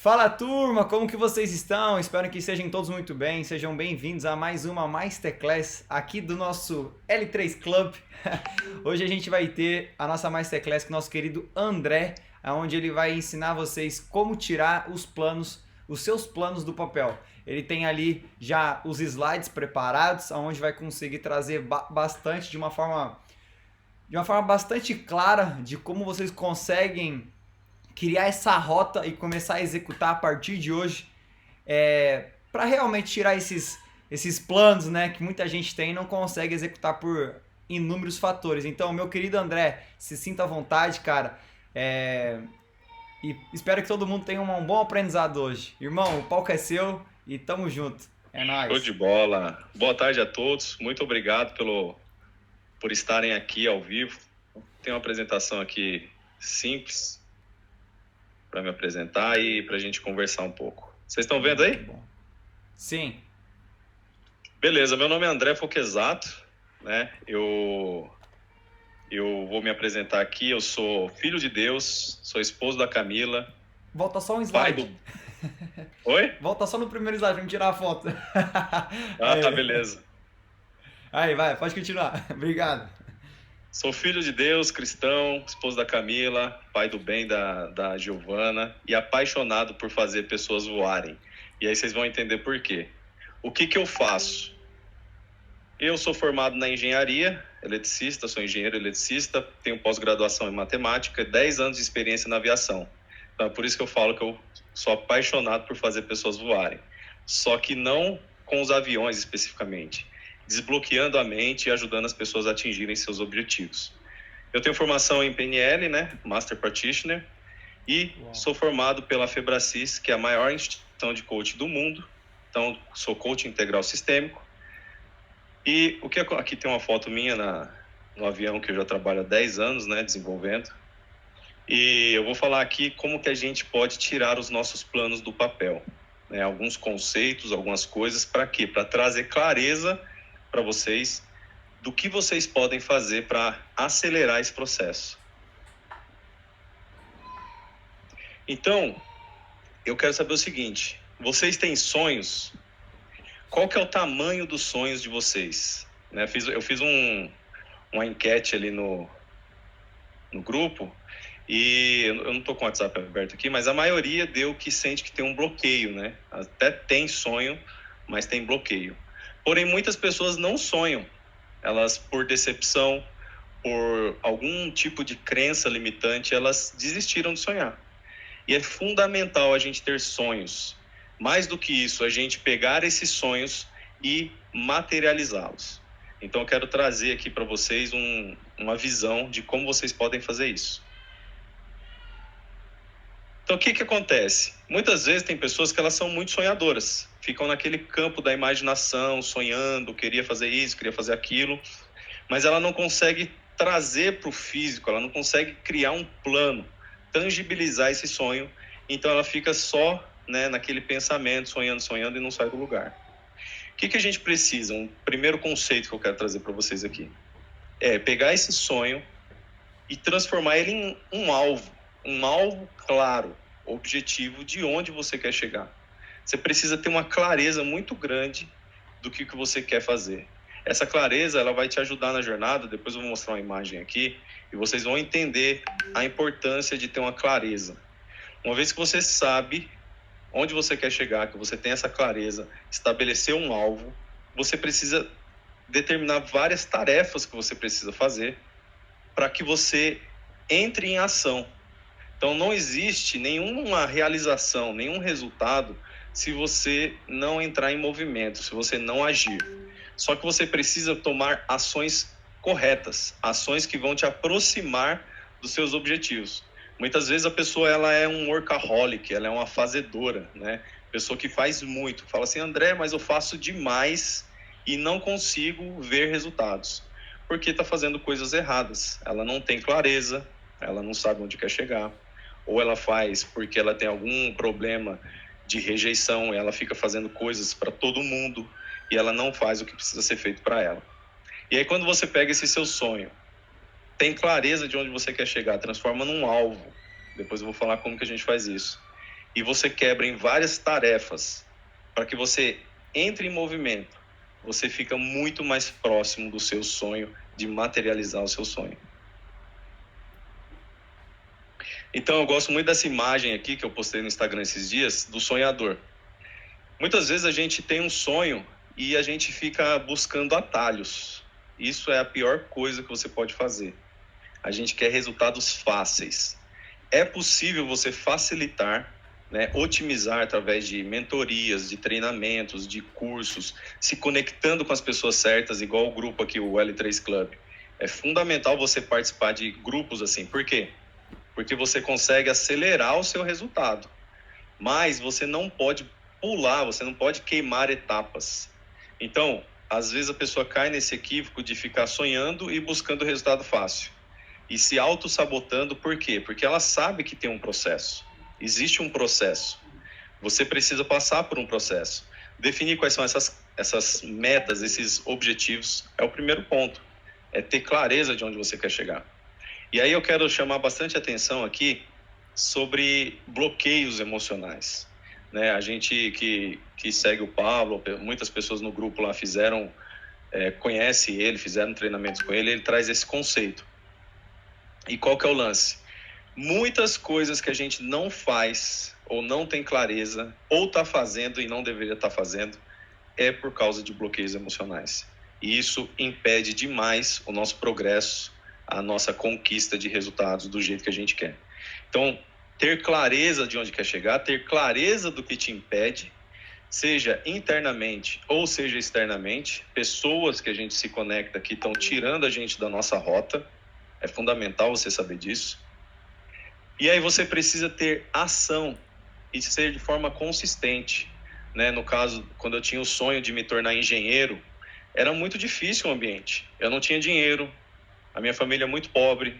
Fala turma, como que vocês estão? Espero que estejam todos muito bem. Sejam bem-vindos a mais uma Masterclass aqui do nosso L3 Club. Hoje a gente vai ter a nossa Masterclass com o nosso querido André, onde ele vai ensinar vocês como tirar os seus planos do papel. Ele tem ali já os slides preparados, onde vai conseguir trazer bastante de uma forma bastante clara de como vocês conseguem criar essa rota e começar a executar a partir de hoje, para realmente tirar esses planos, né, que muita gente tem e não consegue executar por inúmeros fatores. Então, meu querido André, se sinta à vontade, cara, e espero que todo mundo tenha um bom aprendizado hoje. Irmão, o palco é seu e tamo junto. É Show de nóis. bola. Boa tarde a todos. Muito obrigado por estarem aqui ao vivo. Tem uma apresentação aqui simples para me apresentar e para a gente conversar um pouco. Vocês estão vendo Muito aí? bom. Sim. Beleza, meu nome é André Foquesato, né? Eu vou me apresentar aqui. Eu sou filho de Deus, sou esposo da Camila, Volta só um pai slide. do... Oi? Volta só no primeiro slide pra me tirar a foto. Ah, tá, Aí, beleza. aí, vai, pode continuar. Obrigado. Sou filho de Deus, cristão, esposo da Camila, pai do bem da Giovana e apaixonado por fazer pessoas voarem. E aí vocês vão entender por quê. O que eu faço? Eu sou formado na engenharia, eletricista, sou engenheiro eletricista, tenho pós-graduação em matemática, 10 anos de experiência na aviação. Então é por isso que eu falo que eu sou apaixonado por fazer pessoas voarem. Só que não com os aviões especificamente, desbloqueando a mente e ajudando as pessoas a atingirem seus objetivos. Eu tenho formação em PNL, né, Master Practitioner, e sou formado pela Febracis, que é a maior instituição de coaching do mundo. Então, sou coach integral sistêmico. E o que aqui tem uma foto minha no avião que eu já trabalho há 10 anos, né, desenvolvendo. E eu vou falar aqui como que a gente pode tirar os nossos planos do papel, né? Alguns conceitos, algumas coisas, para quê? Para trazer clareza para vocês do que vocês podem fazer para acelerar esse processo. Então, eu quero saber o seguinte: vocês têm sonhos? Qual que é o tamanho dos sonhos de vocês? Né? Eu fiz uma enquete ali no grupo e eu não estou com o WhatsApp aberto aqui, mas a maioria deu que sente que tem um bloqueio, né? Até tem sonho, mas tem bloqueio. Porém, muitas pessoas não sonham. Elas, por decepção, por algum tipo de crença limitante, elas desistiram de sonhar. E é fundamental a gente ter sonhos. Mais do que isso, a gente pegar esses sonhos e materializá-los. Então, eu quero trazer aqui para vocês uma visão de como vocês podem fazer isso. Então, o que acontece? Muitas vezes tem pessoas que elas são muito sonhadoras. Ficam naquele campo da imaginação, sonhando, queria fazer isso, queria fazer aquilo. Mas ela não consegue trazer para o físico, ela não consegue criar um plano, tangibilizar esse sonho. Então, ela fica só, né, naquele pensamento, sonhando e não sai do lugar. O que a gente precisa? Um primeiro conceito que eu quero trazer para vocês aqui é pegar esse sonho e transformar ele em um alvo claro, objetivo de onde você quer chegar. Você precisa ter uma clareza muito grande do que você quer fazer. Essa clareza, ela vai te ajudar na jornada. Depois eu vou mostrar uma imagem aqui e vocês vão entender a importância de ter uma clareza. Uma vez que você sabe onde você quer chegar, que você tem essa clareza, estabelecer um alvo, você precisa determinar várias tarefas que você precisa fazer para que você entre em ação. Então, não existe nenhuma realização, nenhum resultado se você não entrar em movimento, se você não agir. Só que você precisa tomar ações corretas, ações que vão te aproximar dos seus objetivos. Muitas vezes a pessoa ela é um workaholic, ela é uma fazedora, né? Pessoa que faz muito. Fala assim, André, mas eu faço demais e não consigo ver resultados. Porque está fazendo coisas erradas. Ela não tem clareza, ela não sabe onde quer chegar. Ou ela faz porque ela tem algum problema de rejeição, ela fica fazendo coisas para todo mundo e ela não faz o que precisa ser feito para ela. E aí quando você pega esse seu sonho, tem clareza de onde você quer chegar, transforma num alvo. Depois eu vou falar como que a gente faz isso. e você quebra em várias tarefas para que você entre em movimento, você fica muito mais próximo do seu sonho, de materializar o seu sonho. Então eu gosto muito dessa imagem aqui que eu postei no Instagram esses dias, do sonhador. Muitas vezes a gente tem um sonho e a gente fica buscando atalhos. Isso é a pior coisa que você pode fazer. A gente quer resultados fáceis. É possível você facilitar, né, otimizar através de mentorias, de treinamentos, de cursos, se conectando com as pessoas certas, igual o grupo aqui, o L3 Club. É fundamental você participar de grupos assim. Por quê? Porque você consegue acelerar o seu resultado. Mas você não pode pular, você não pode queimar etapas. Então, às vezes a pessoa cai nesse equívoco de ficar sonhando e buscando resultado fácil. E se auto-sabotando, por quê? Porque ela sabe que tem um processo. Existe um processo. Você precisa passar por um processo. Definir quais são essas metas, esses objetivos, é o primeiro ponto. É ter clareza de onde você quer chegar. E aí eu quero chamar bastante atenção aqui sobre bloqueios emocionais. Né? A gente que segue o Pablo, muitas pessoas no grupo lá conhece ele, fizeram treinamentos com ele, ele traz esse conceito. E qual que é o lance? Muitas coisas que a gente não faz, ou não tem clareza, ou está fazendo e não deveria estar fazendo, é por causa de bloqueios emocionais. E isso impede demais o nosso progresso, a nossa conquista de resultados do jeito que a gente quer. Então, ter clareza de onde quer chegar, ter clareza do que te impede, seja internamente ou seja externamente, pessoas que a gente se conecta que estão tirando a gente da nossa rota, é fundamental você saber disso. E aí você precisa ter ação e ser de forma consistente. Né? No caso, quando eu tinha o sonho de me tornar engenheiro, era muito difícil o ambiente. Eu não tinha dinheiro, a minha família é muito pobre,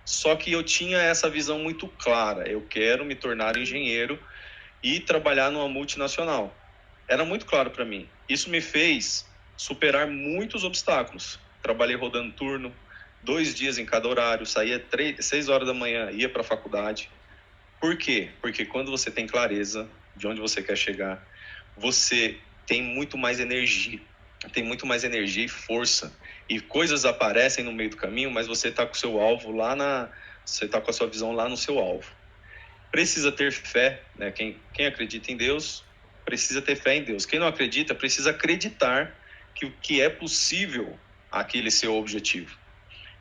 só que eu tinha essa visão muito clara. Eu quero me tornar engenheiro e trabalhar numa multinacional. Era muito claro para mim. Isso me fez superar muitos obstáculos. Trabalhei rodando turno, 2 dias em cada horário, saía 6 horas da manhã, ia para a faculdade. Por quê? Porque quando você tem clareza de onde você quer chegar, você tem muito mais energia. Tem muito mais energia e força. E coisas aparecem no meio do caminho, mas você está com o seu alvo você está com a sua visão lá no seu alvo. Precisa ter fé, né? Quem acredita em Deus, precisa ter fé em Deus. Quem não acredita, precisa acreditar que é possível aquele seu objetivo.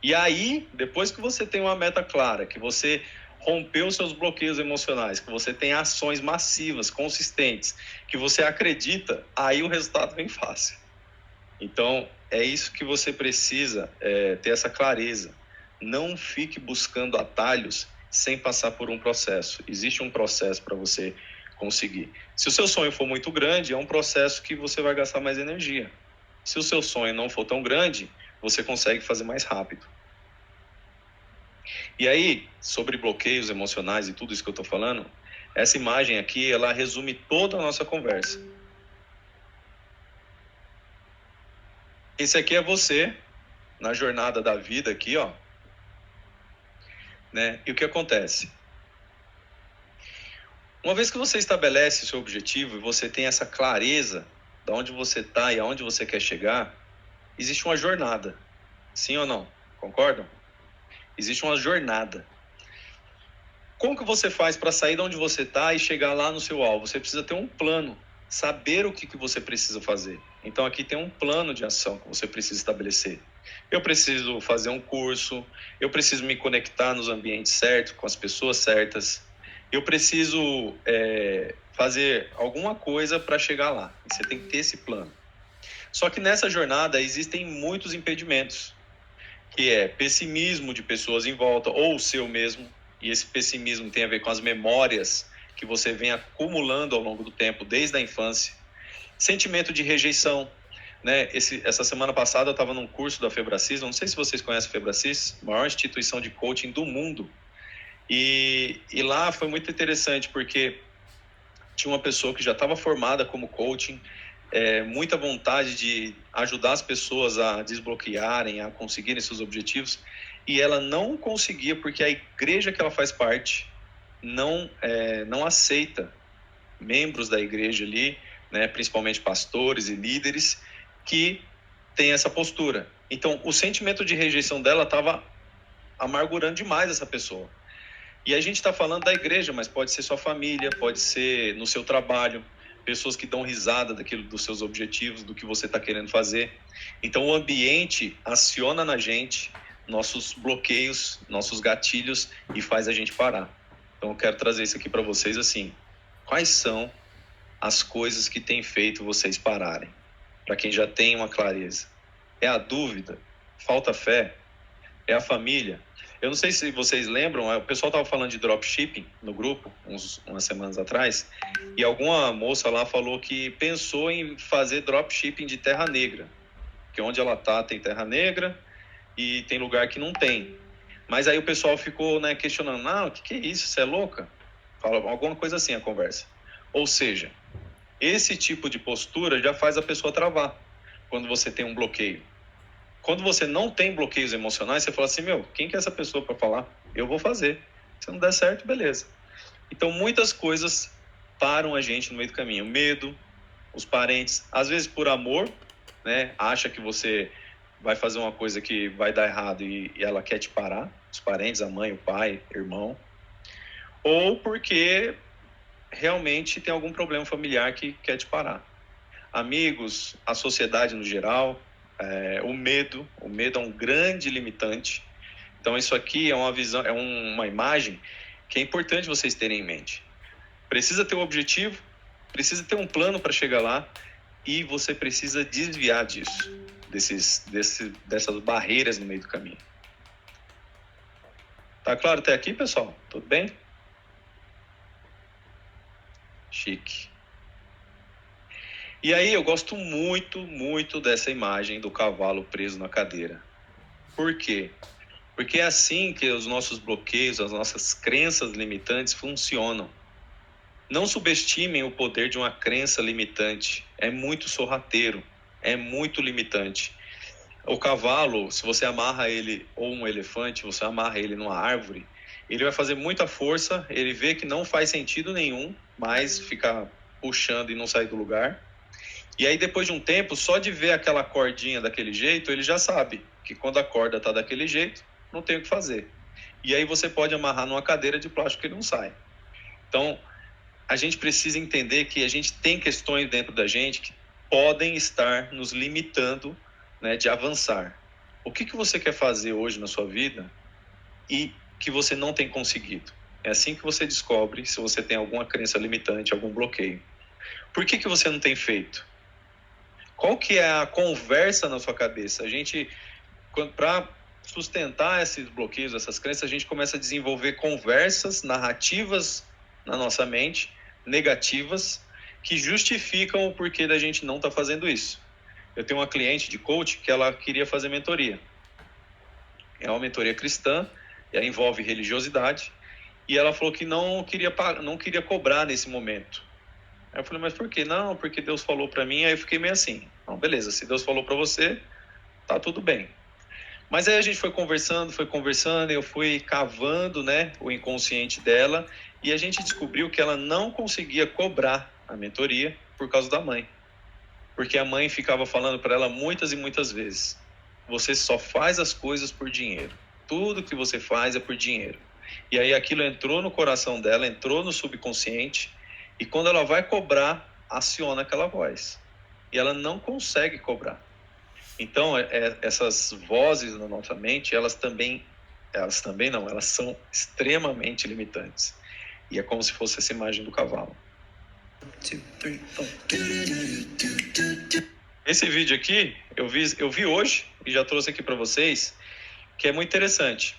E aí, depois que você tem uma meta clara, que você rompeu seus bloqueios emocionais, que você tem ações massivas, consistentes, que você acredita, aí o resultado vem fácil. Então, é isso que você precisa ter essa clareza. Não fique buscando atalhos sem passar por um processo. Existe um processo para você conseguir. Se o seu sonho for muito grande, é um processo que você vai gastar mais energia. Se o seu sonho não for tão grande, você consegue fazer mais rápido. E aí, sobre bloqueios emocionais e tudo isso que eu estou falando, essa imagem aqui, ela resume toda a nossa conversa. Esse aqui é você, na jornada da vida aqui, ó. Né? E o que acontece? Uma vez que você estabelece o seu objetivo e você tem essa clareza de onde você está e aonde você quer chegar, existe uma jornada. Sim ou não? Concordam? Existe uma jornada. Como que você faz para sair de onde você está e chegar lá no seu alvo? Você precisa ter um plano, saber o que você precisa fazer. Então aqui tem um plano de ação que você precisa estabelecer. Eu preciso fazer um curso, eu preciso me conectar nos ambientes certos, com as pessoas certas, eu preciso fazer alguma coisa para chegar lá. Você tem que ter esse plano. Só que nessa jornada existem muitos impedimentos, que é pessimismo de pessoas em volta, ou o seu mesmo, e esse pessimismo tem a ver com as memórias que você vem acumulando ao longo do tempo, desde a infância. Sentimento de rejeição, né? Essa semana passada eu estava num curso da Febracis, não sei se vocês conhecem a Febracis, maior instituição de coaching do mundo, e lá foi muito interessante, porque tinha uma pessoa que já estava formada como coaching, muita vontade de ajudar as pessoas a desbloquearem, a conseguirem seus objetivos, e ela não conseguia porque a igreja que ela faz parte não aceita membros da igreja ali, né, principalmente pastores e líderes, que têm essa postura. Então, o sentimento de rejeição dela estava amargurando demais essa pessoa. E a gente está falando da igreja, mas pode ser sua família, pode ser no seu trabalho, pessoas que dão risada daquilo, dos seus objetivos, do que você está querendo fazer. Então, o ambiente aciona na gente nossos bloqueios, nossos gatilhos e faz a gente parar. Então, eu quero trazer isso aqui para vocês assim. Quais são as coisas que têm feito vocês pararem? Para quem já tem uma clareza. É a dúvida? Falta fé? É a família? Eu não sei se vocês lembram, o pessoal estava falando de dropshipping no grupo, umas semanas atrás, e alguma moça lá falou que pensou em fazer dropshipping de terra negra, que onde ela tá tem terra negra e tem lugar que não tem. Mas aí o pessoal ficou, né, questionando, não, o que é isso, você é louca? Fala alguma coisa assim a conversa. Ou seja, esse tipo de postura já faz a pessoa travar quando você tem um bloqueio. Quando você não tem bloqueios emocionais, você fala assim, quem que é essa pessoa para falar? Eu vou fazer. Se não der certo, beleza. Então, muitas coisas param a gente no meio do caminho. Medo, os parentes, às vezes por amor, né? Acha que você vai fazer uma coisa que vai dar errado e ela quer te parar. Os parentes, a mãe, o pai, o irmão. Ou porque realmente tem algum problema familiar que quer te parar. Amigos, a sociedade no geral, o medo é um grande limitante. Então isso aqui é uma visão, é uma imagem que é importante vocês terem em mente. Precisa ter um objetivo, precisa ter um plano para chegar lá e você precisa desviar disso, dessas barreiras no meio do caminho. Tá claro até aqui, pessoal? Tudo bem? Chique. E aí eu gosto muito, muito dessa imagem do cavalo preso na cadeira. Por quê? Porque é assim que os nossos bloqueios, as nossas crenças limitantes funcionam. Não subestimem o poder de uma crença limitante. É muito sorrateiro, é muito limitante. O cavalo, se você amarra ele, ou um elefante, você amarra ele numa árvore, ele vai fazer muita força, ele vê que não faz sentido nenhum, mas fica puxando e não sair do lugar. E aí, depois de um tempo, só de ver aquela cordinha daquele jeito, ele já sabe que quando a corda está daquele jeito, não tem o que fazer. E aí você pode amarrar numa cadeira de plástico que ele não sai. Então, a gente precisa entender que a gente tem questões dentro da gente que podem estar nos limitando, né, de avançar. O que você quer fazer hoje na sua vida e que você não tem conseguido? É assim que você descobre se você tem alguma crença limitante, algum bloqueio. Por que você não tem feito? Qual que é a conversa na sua cabeça? A gente, para sustentar esses bloqueios, essas crenças, a gente começa a desenvolver conversas, narrativas na nossa mente, negativas, que justificam o porquê da gente não estar fazendo isso. Eu tenho uma cliente de coach que ela queria fazer mentoria. É uma mentoria cristã, ela envolve religiosidade, e ela falou que não queria cobrar nesse momento. Aí eu falei, mas por quê? Não, porque Deus falou para mim. Aí eu fiquei meio assim, não, beleza, se Deus falou para você, tá tudo bem. Mas aí a gente foi conversando, eu fui cavando, né, o inconsciente dela, e a gente descobriu que ela não conseguia cobrar a mentoria por causa da mãe. Porque a mãe ficava falando para ela muitas e muitas vezes, você só faz as coisas por dinheiro. Tudo que você faz é por dinheiro. E aí aquilo entrou no coração dela, entrou no subconsciente, e quando ela vai cobrar, aciona aquela voz. E ela não consegue cobrar. Então, essas vozes na nossa mente, elas são extremamente limitantes. E é como se fosse essa imagem do cavalo. Esse vídeo aqui, eu vi hoje, e já trouxe aqui para vocês, que é muito interessante.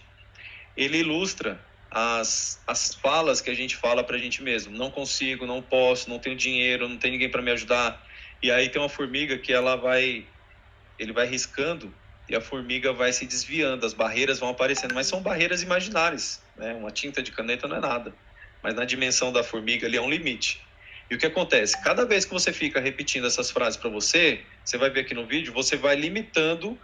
Ele ilustra as falas que a gente fala pra gente mesmo. Não consigo, não posso, não tenho dinheiro, não tem ninguém para me ajudar. E aí tem uma formiga que ele vai riscando e a formiga vai se desviando, as barreiras vão aparecendo, mas são barreiras imaginárias, né? Uma tinta de caneta não é nada, mas na dimensão da formiga ali é um limite. E o que acontece? Cada vez que você fica repetindo essas frases para você vai ver aqui no vídeo, você vai limitando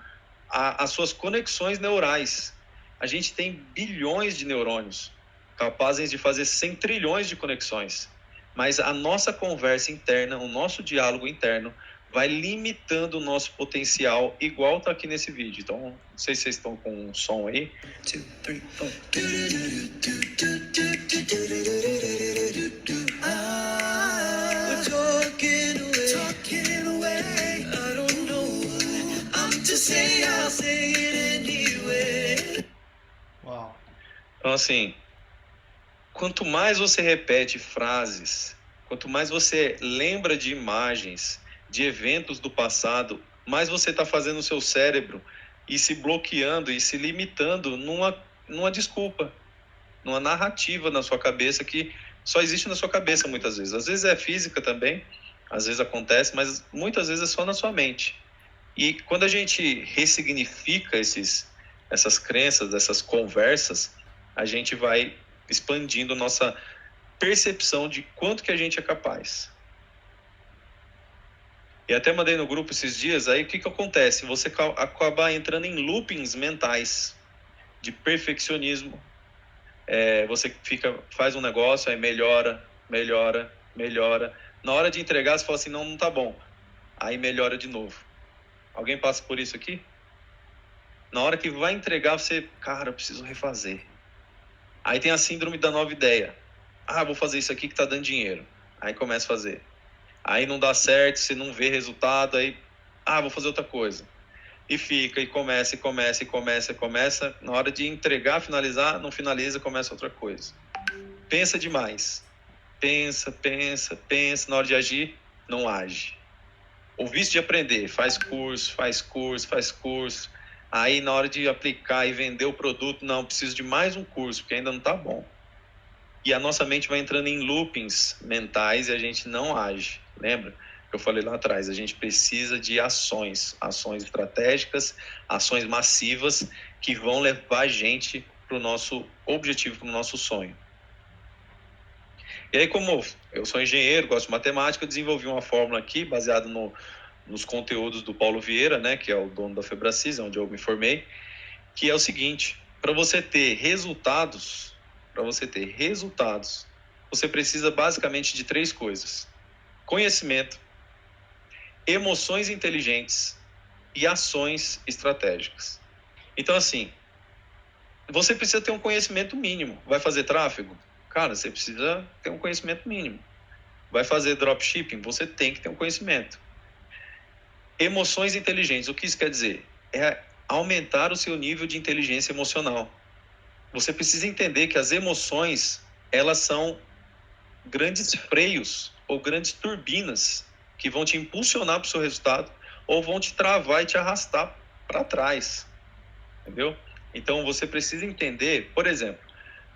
as suas conexões neurais. A gente tem bilhões de neurônios. capazes de fazer 100 trilhões de conexões. Mas a nossa conversa interna, o nosso diálogo interno, vai limitando o nosso potencial, igual tá aqui nesse vídeo. Então, não sei se vocês estão com um som aí. 2, 3, 4. Uau. Então, assim, quanto mais você repete frases, quanto mais você lembra de imagens, de eventos do passado, mais você está fazendo o seu cérebro e se bloqueando e se limitando numa desculpa, numa narrativa na sua cabeça que só existe na sua cabeça muitas vezes. Às vezes é física também, às vezes acontece, mas muitas vezes é só na sua mente. E quando a gente ressignifica essas crenças, essas conversas, a gente vai expandindo nossa percepção de quanto que a gente é capaz. E até mandei no grupo esses dias, aí o que acontece? Você acaba entrando em loopings mentais de perfeccionismo. Você faz um negócio, aí melhora. Na hora de entregar, você fala assim, não tá bom. Aí melhora de novo. Alguém passa por isso aqui? Na hora que vai entregar, você, cara, eu preciso refazer. Aí tem a síndrome da nova ideia. Vou fazer isso aqui que tá dando dinheiro. Aí começa a fazer. Aí não dá certo, você não vê resultado, aí, vou fazer outra coisa. E fica, e começa. Na hora de entregar, finalizar, não finaliza, começa outra coisa. Pensa demais. Pensa. Na hora de agir, não age. O vício de aprender, faz curso. Aí na hora de aplicar e vender o produto, não, preciso de mais um curso, porque ainda não tá bom. E a nossa mente vai entrando em loopings mentais e a gente não age. Lembra que eu falei lá atrás? A gente precisa de ações estratégicas, ações massivas que vão levar a gente para o nosso objetivo, para o nosso sonho. E aí, como eu sou engenheiro, gosto de matemática, eu desenvolvi uma fórmula aqui baseada nos conteúdos do Paulo Vieira, né, que é o dono da Febracis, onde eu me formei, que é o seguinte: para você ter resultados, você precisa basicamente de 3 coisas: conhecimento, emoções inteligentes e ações estratégicas. Então, assim, você precisa ter um conhecimento mínimo. Vai fazer tráfego? Cara, você precisa ter um conhecimento mínimo. Vai fazer dropshipping? Você tem que ter um conhecimento. Emoções inteligentes, o que isso quer dizer? É aumentar o seu nível de inteligência emocional. Você precisa entender que as emoções, elas são grandes freios ou grandes turbinas que vão te impulsionar para o seu resultado ou vão te travar e te arrastar para trás, entendeu? Então você precisa entender, por exemplo,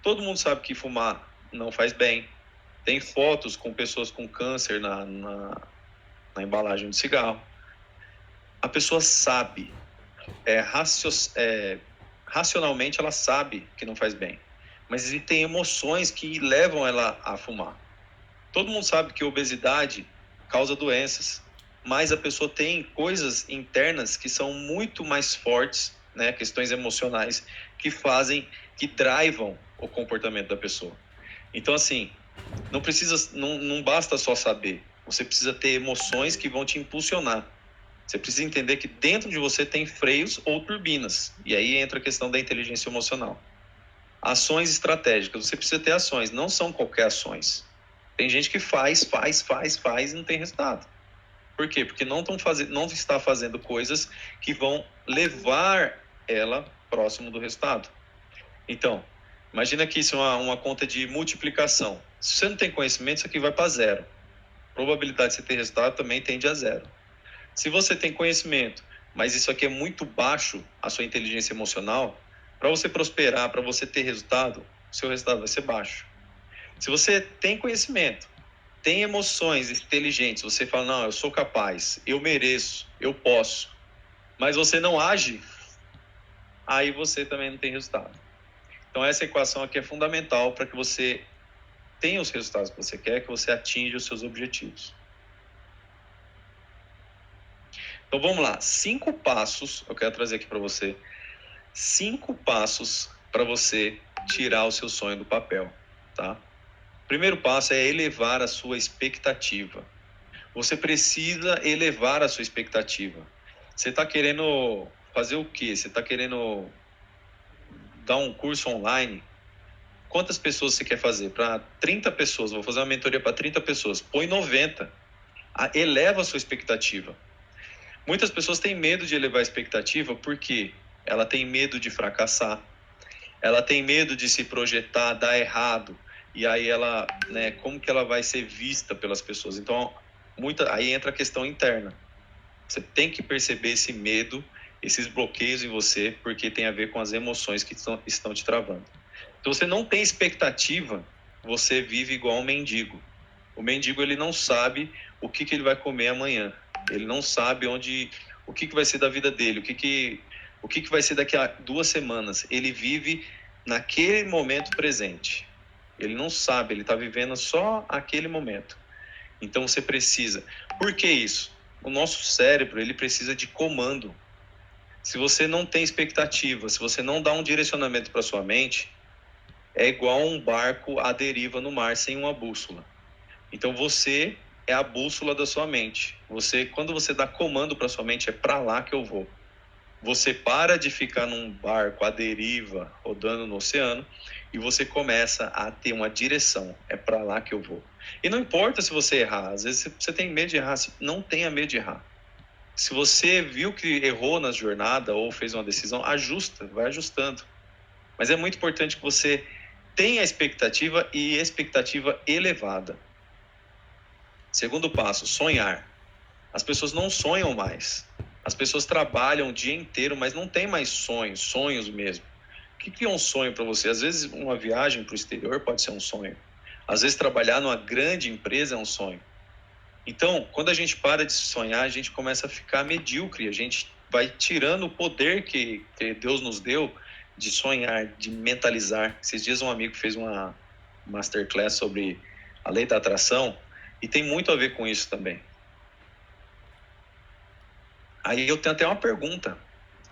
todo mundo sabe que fumar não faz bem. Tem fotos com pessoas com câncer na embalagem de cigarro. A pessoa sabe, racionalmente ela sabe que não faz bem, mas existem emoções que levam ela a fumar. Todo mundo sabe que obesidade causa doenças, mas a pessoa tem coisas internas que são muito mais fortes, né, questões emocionais, que drivam o comportamento da pessoa. Então, assim, não basta só saber, você precisa ter emoções que vão te impulsionar. Você precisa entender que dentro de você tem freios ou turbinas, e aí entra a questão da inteligência emocional. Ações estratégicas, você precisa ter ações, não são qualquer ações. Tem gente que faz e não tem resultado. Por quê? Porque não está fazendo coisas que vão levar ela próximo do resultado. Então, imagina que isso é uma conta de multiplicação. Se você não tem conhecimento, isso aqui vai para zero. A probabilidade de você ter resultado também tende a zero. Se você tem conhecimento, mas isso aqui é muito baixo, a sua inteligência emocional, para você prosperar, para você ter resultado, o seu resultado vai ser baixo. Se você tem conhecimento, tem emoções inteligentes, você fala, não, eu sou capaz, eu mereço, eu posso, mas você não age, aí você também não tem resultado. Então essa equação aqui é fundamental para que você tenha os resultados que você quer, que você atinja os seus objetivos. Então vamos lá, 5 passos, eu quero trazer aqui para você, 5 passos para você tirar o seu sonho do papel. tá? Primeiro passo é elevar a sua expectativa. Você precisa elevar a sua expectativa. Você está querendo fazer o quê? Você está querendo dar um curso online? Quantas pessoas você quer fazer? Para 30 pessoas. Vou fazer uma mentoria para 30 pessoas. Põe 90. Eleva a sua expectativa. Muitas pessoas têm medo de elevar a expectativa porque ela tem medo de fracassar. Ela tem medo de se projetar, dar errado. E aí ela, né, como que ela vai ser vista pelas pessoas? Então, aí entra a questão interna. Você tem que perceber esse medo, esses bloqueios em você, porque tem a ver com as emoções que estão te travando. Se você não tem expectativa, você vive igual um mendigo. O mendigo, ele não sabe o que ele vai comer amanhã. Ele não sabe o que vai ser da vida dele, o que vai ser daqui a 2 semanas. Ele vive naquele momento presente. Ele não sabe, ele está vivendo só aquele momento. Então você precisa. Por que isso? O nosso cérebro, ele precisa de comando. Se você não tem expectativa, se você não dá um direcionamento para sua mente, é igual um barco à deriva no mar sem uma bússola. Então você é a bússola da sua mente. Quando você dá comando para sua mente, é para lá que eu vou. Você para de ficar num barco à deriva, rodando no oceano, e você começa a ter uma direção. É para lá que eu vou. E não importa se você errar. Às vezes você tem medo de errar. Não tenha medo de errar. Se você viu que errou na jornada ou fez uma decisão, ajusta, vai ajustando. Mas é muito importante que você tenha expectativa e expectativa elevada. Segundo passo, sonhar. As pessoas não sonham mais. As pessoas trabalham o dia inteiro, mas não tem mais sonhos mesmo. O que é um sonho para você? Às vezes uma viagem para o exterior pode ser um sonho. Às vezes trabalhar numa grande empresa é um sonho. Então, quando a gente para de sonhar, a gente começa a ficar medíocre. A gente vai tirando o poder que Deus nos deu de sonhar, de mentalizar. Esses dias um amigo fez uma masterclass sobre a lei da atração e tem muito a ver com isso também. Aí eu tenho até uma pergunta.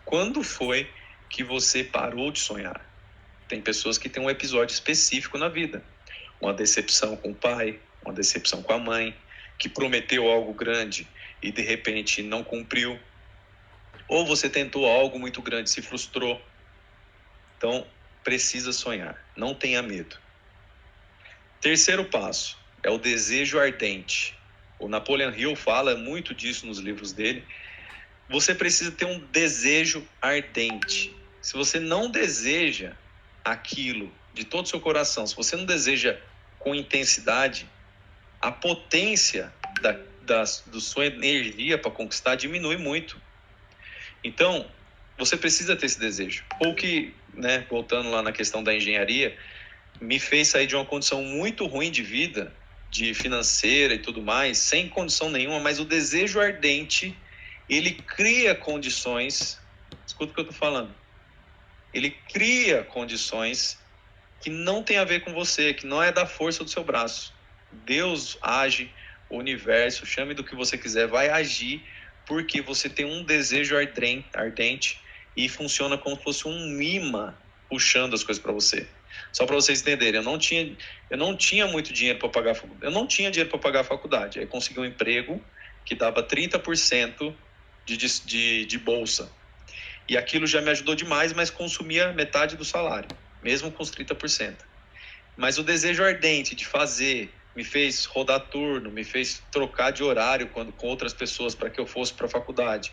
Quando foi que você parou de sonhar? Tem pessoas que têm um episódio específico na vida. Uma decepção com o pai, uma decepção com a mãe, que prometeu algo grande e de repente não cumpriu. Ou você tentou algo muito grande e se frustrou. Então, precisa sonhar. Não tenha medo. Terceiro passo é o desejo ardente. O Napoleon Hill fala muito disso nos livros dele. Você precisa ter um desejo ardente. Se você não deseja aquilo de todo o seu coração, se você não deseja com intensidade, a potência do sua energia para conquistar diminui muito. Então, você precisa ter esse desejo. Ou que, né, voltando lá na questão da engenharia, me fez sair de uma condição muito ruim de vida, de financeira e tudo mais, sem condição nenhuma, mas o desejo ardente, ele cria condições, escuta o que eu estou falando, ele cria condições que não tem a ver com você, que não é da força do seu braço. Deus age, o universo, chame do que você quiser, vai agir porque você tem um desejo ardente e funciona como se fosse um imã puxando as coisas para você. Só para vocês entenderem, eu não tinha muito dinheiro para pagar a faculdade. Eu não tinha dinheiro para pagar a faculdade. Aí consegui um emprego que dava 30% de bolsa. E aquilo já me ajudou demais, mas consumia metade do salário, mesmo com os 30%. Mas o desejo ardente de fazer me fez rodar turno, me fez trocar de horário com outras pessoas para que eu fosse para a faculdade.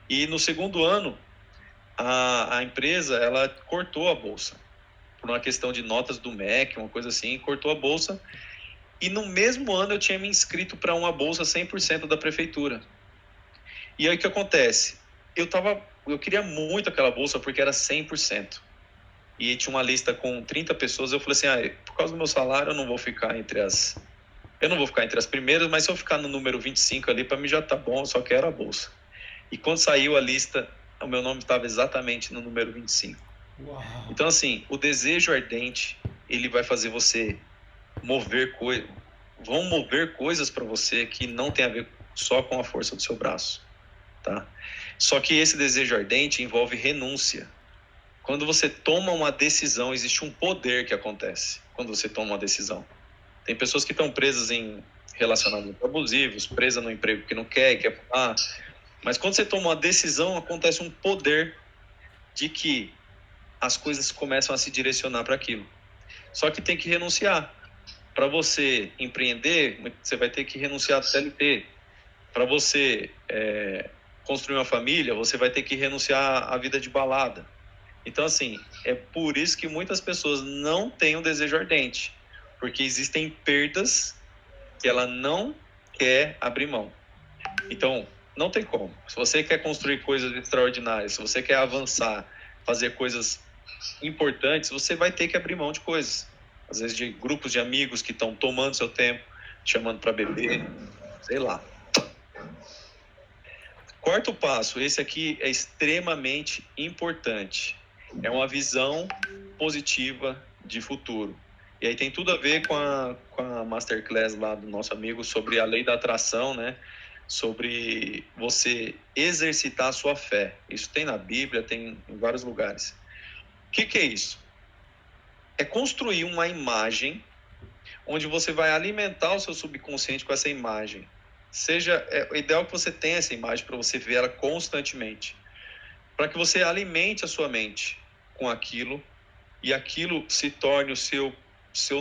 E no segundo ano, a empresa ela cortou a bolsa. Por uma questão de notas do MEC, uma coisa assim, cortou a bolsa. E no mesmo ano eu tinha me inscrito para uma bolsa 100% da prefeitura. E aí o que acontece? Eu queria muito aquela bolsa porque era 100%. E tinha uma lista com 30 pessoas, eu falei assim, por causa do meu salário eu não vou ficar entre as primeiras, mas se eu ficar no número 25 ali, para mim já tá bom, eu só quero a bolsa. E quando saiu a lista, o meu nome estava exatamente no número 25. Uau. Então, assim, o desejo ardente, ele vai fazer você vão mover coisas para você que não tem a ver só com a força do seu braço, tá? Só que esse desejo ardente envolve renúncia. Quando você toma uma decisão, existe um poder que acontece. quando você toma uma decisão. Tem pessoas que estão presas em relacionamentos abusivos, presas no emprego que não quer e quer pular. Mas quando você toma uma decisão, acontece um poder de que as coisas começam a se direcionar para aquilo. Só que tem que renunciar. Para você empreender, você vai ter que renunciar do CLT. Para você construir uma família, você vai ter que renunciar à vida de balada. Então, assim, é por isso que muitas pessoas não têm um desejo ardente, porque existem perdas que ela não quer abrir mão. Então, não tem como. Se você quer construir coisas extraordinárias, se você quer avançar, fazer coisas importantes, você vai ter que abrir mão de coisas. Às vezes de grupos de amigos que estão tomando seu tempo, te chamando para beber, sei lá. Quarto passo, esse aqui é extremamente importante. É uma visão positiva de futuro. E aí tem tudo a ver com a masterclass lá do nosso amigo sobre a lei da atração, né? Sobre você exercitar a sua fé. Isso tem na Bíblia, tem em vários lugares. O que é isso? É construir uma imagem onde você vai alimentar o seu subconsciente com essa imagem. É ideal que você tenha essa imagem para você ver ela constantemente. Para que você alimente a sua mente com aquilo e aquilo se torne o seu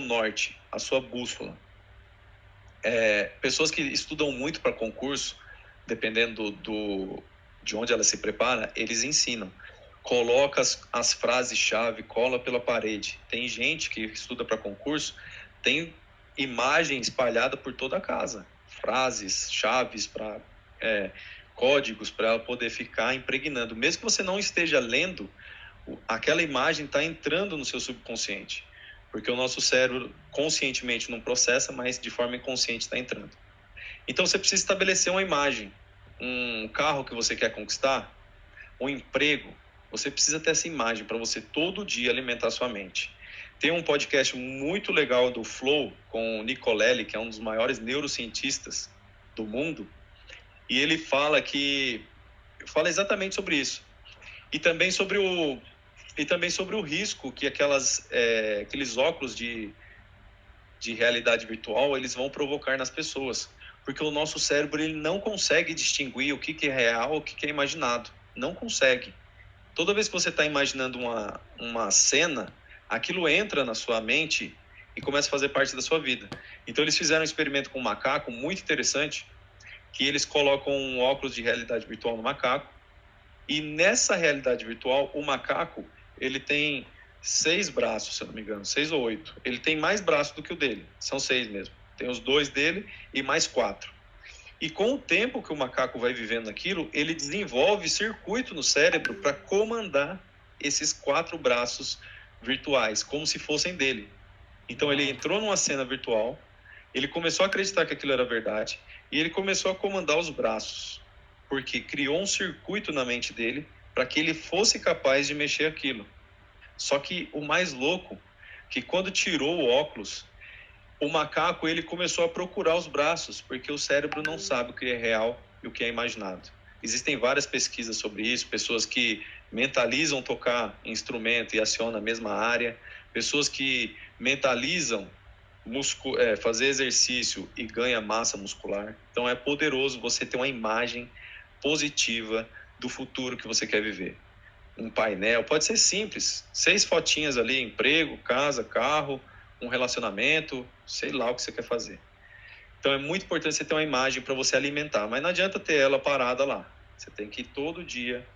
norte, a sua bússola. Pessoas que estudam muito para concurso, dependendo de onde ela se prepara, eles ensinam. Coloca as frases-chave, cola pela parede. Tem gente que estuda para concurso, tem imagem espalhada por toda a casa. Frases, chaves, códigos para ela poder ficar impregnando. Mesmo que você não esteja lendo, aquela imagem está entrando no seu subconsciente. Porque o nosso cérebro conscientemente não processa, mas de forma inconsciente está entrando. Então você precisa estabelecer uma imagem. Um carro que você quer conquistar, um emprego, você precisa ter essa imagem para você todo dia alimentar sua mente. Tem um podcast muito legal do Flow com o Nicolelli, que é um dos maiores neurocientistas do mundo, e ele fala exatamente sobre isso. E também sobre o risco que aqueles óculos de realidade virtual eles vão provocar nas pessoas. Porque o nosso cérebro ele não consegue distinguir o que é real, o que é imaginado. Não consegue. Toda vez que você está imaginando uma cena, aquilo entra na sua mente e começa a fazer parte da sua vida. Então eles fizeram um experimento com um macaco muito interessante, que eles colocam um óculos de realidade virtual no macaco, e nessa realidade virtual, o macaco, ele tem 6 braços, se eu não me engano, 6 ou 8. Ele tem mais braços do que o dele, são 6 mesmo. Tem os 2 dele e mais 4. E com o tempo que o macaco vai vivendo aquilo, ele desenvolve circuito no cérebro para comandar esses 4 braços virtuais, como se fossem dele. Então ele entrou numa cena virtual, ele começou a acreditar que aquilo era verdade, e ele começou a comandar os braços, porque criou um circuito na mente dele para que ele fosse capaz de mexer aquilo. Só que o mais louco, que quando tirou o óculos, o macaco ele começou a procurar os braços, porque o cérebro não sabe o que é real e o que é imaginado. Existem várias pesquisas sobre isso, pessoas que mentalizam tocar instrumento e acionam a mesma área, pessoas que mentalizam fazer exercício e ganha massa muscular. Então é poderoso você ter uma imagem positiva do futuro que você quer viver. Um painel, pode ser simples, 6 fotinhas ali, emprego, casa, carro, um relacionamento, sei lá o que você quer fazer. Então é muito importante você ter uma imagem para você alimentar, mas não adianta ter ela parada lá. Você tem que todo dia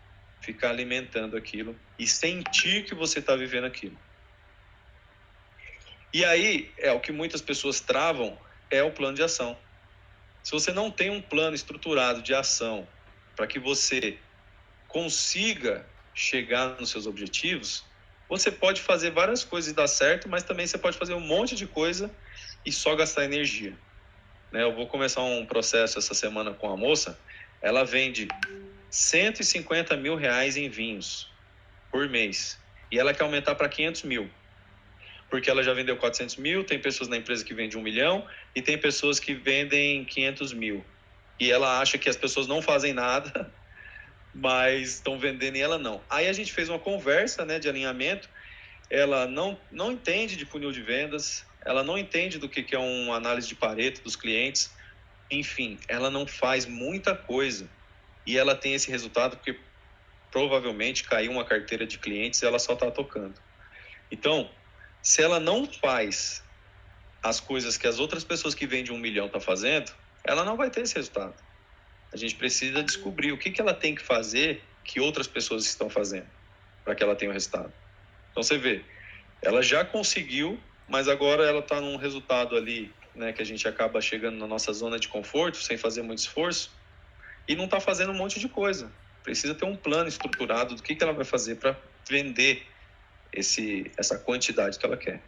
ficar alimentando aquilo e sentir que você está vivendo aquilo. E aí, o que muitas pessoas travam é o plano de ação. Se você não tem um plano estruturado de ação para que você consiga chegar nos seus objetivos, você pode fazer várias coisas e dar certo, mas também você pode fazer um monte de coisa e só gastar energia. Eu vou começar um processo essa semana com a moça, ela vende 150 mil reais em vinhos por mês, e ela quer aumentar para 500 mil, porque ela já vendeu 400 mil, tem pessoas na empresa que vendem 1 milhão, e tem pessoas que vendem 500 mil, e ela acha que as pessoas não fazem nada, mas estão vendendo e ela não. Aí a gente fez uma conversa, de alinhamento, ela não entende de funil de vendas, ela não entende do que é uma análise de Pareto dos clientes, enfim, ela não faz muita coisa e ela tem esse resultado porque provavelmente caiu uma carteira de clientes e ela só está tocando. Então, se ela não faz as coisas que as outras pessoas que vendem 1 milhão estão fazendo, ela não vai ter esse resultado. A gente precisa descobrir o que ela tem que fazer que outras pessoas estão fazendo para que ela tenha o resultado. Então você vê, ela já conseguiu, mas agora ela está num resultado ali, né, que a gente acaba chegando na nossa zona de conforto, sem fazer muito esforço, e não está fazendo um monte de coisa. Precisa ter um plano estruturado do que ela vai fazer para vender essa quantidade que ela quer.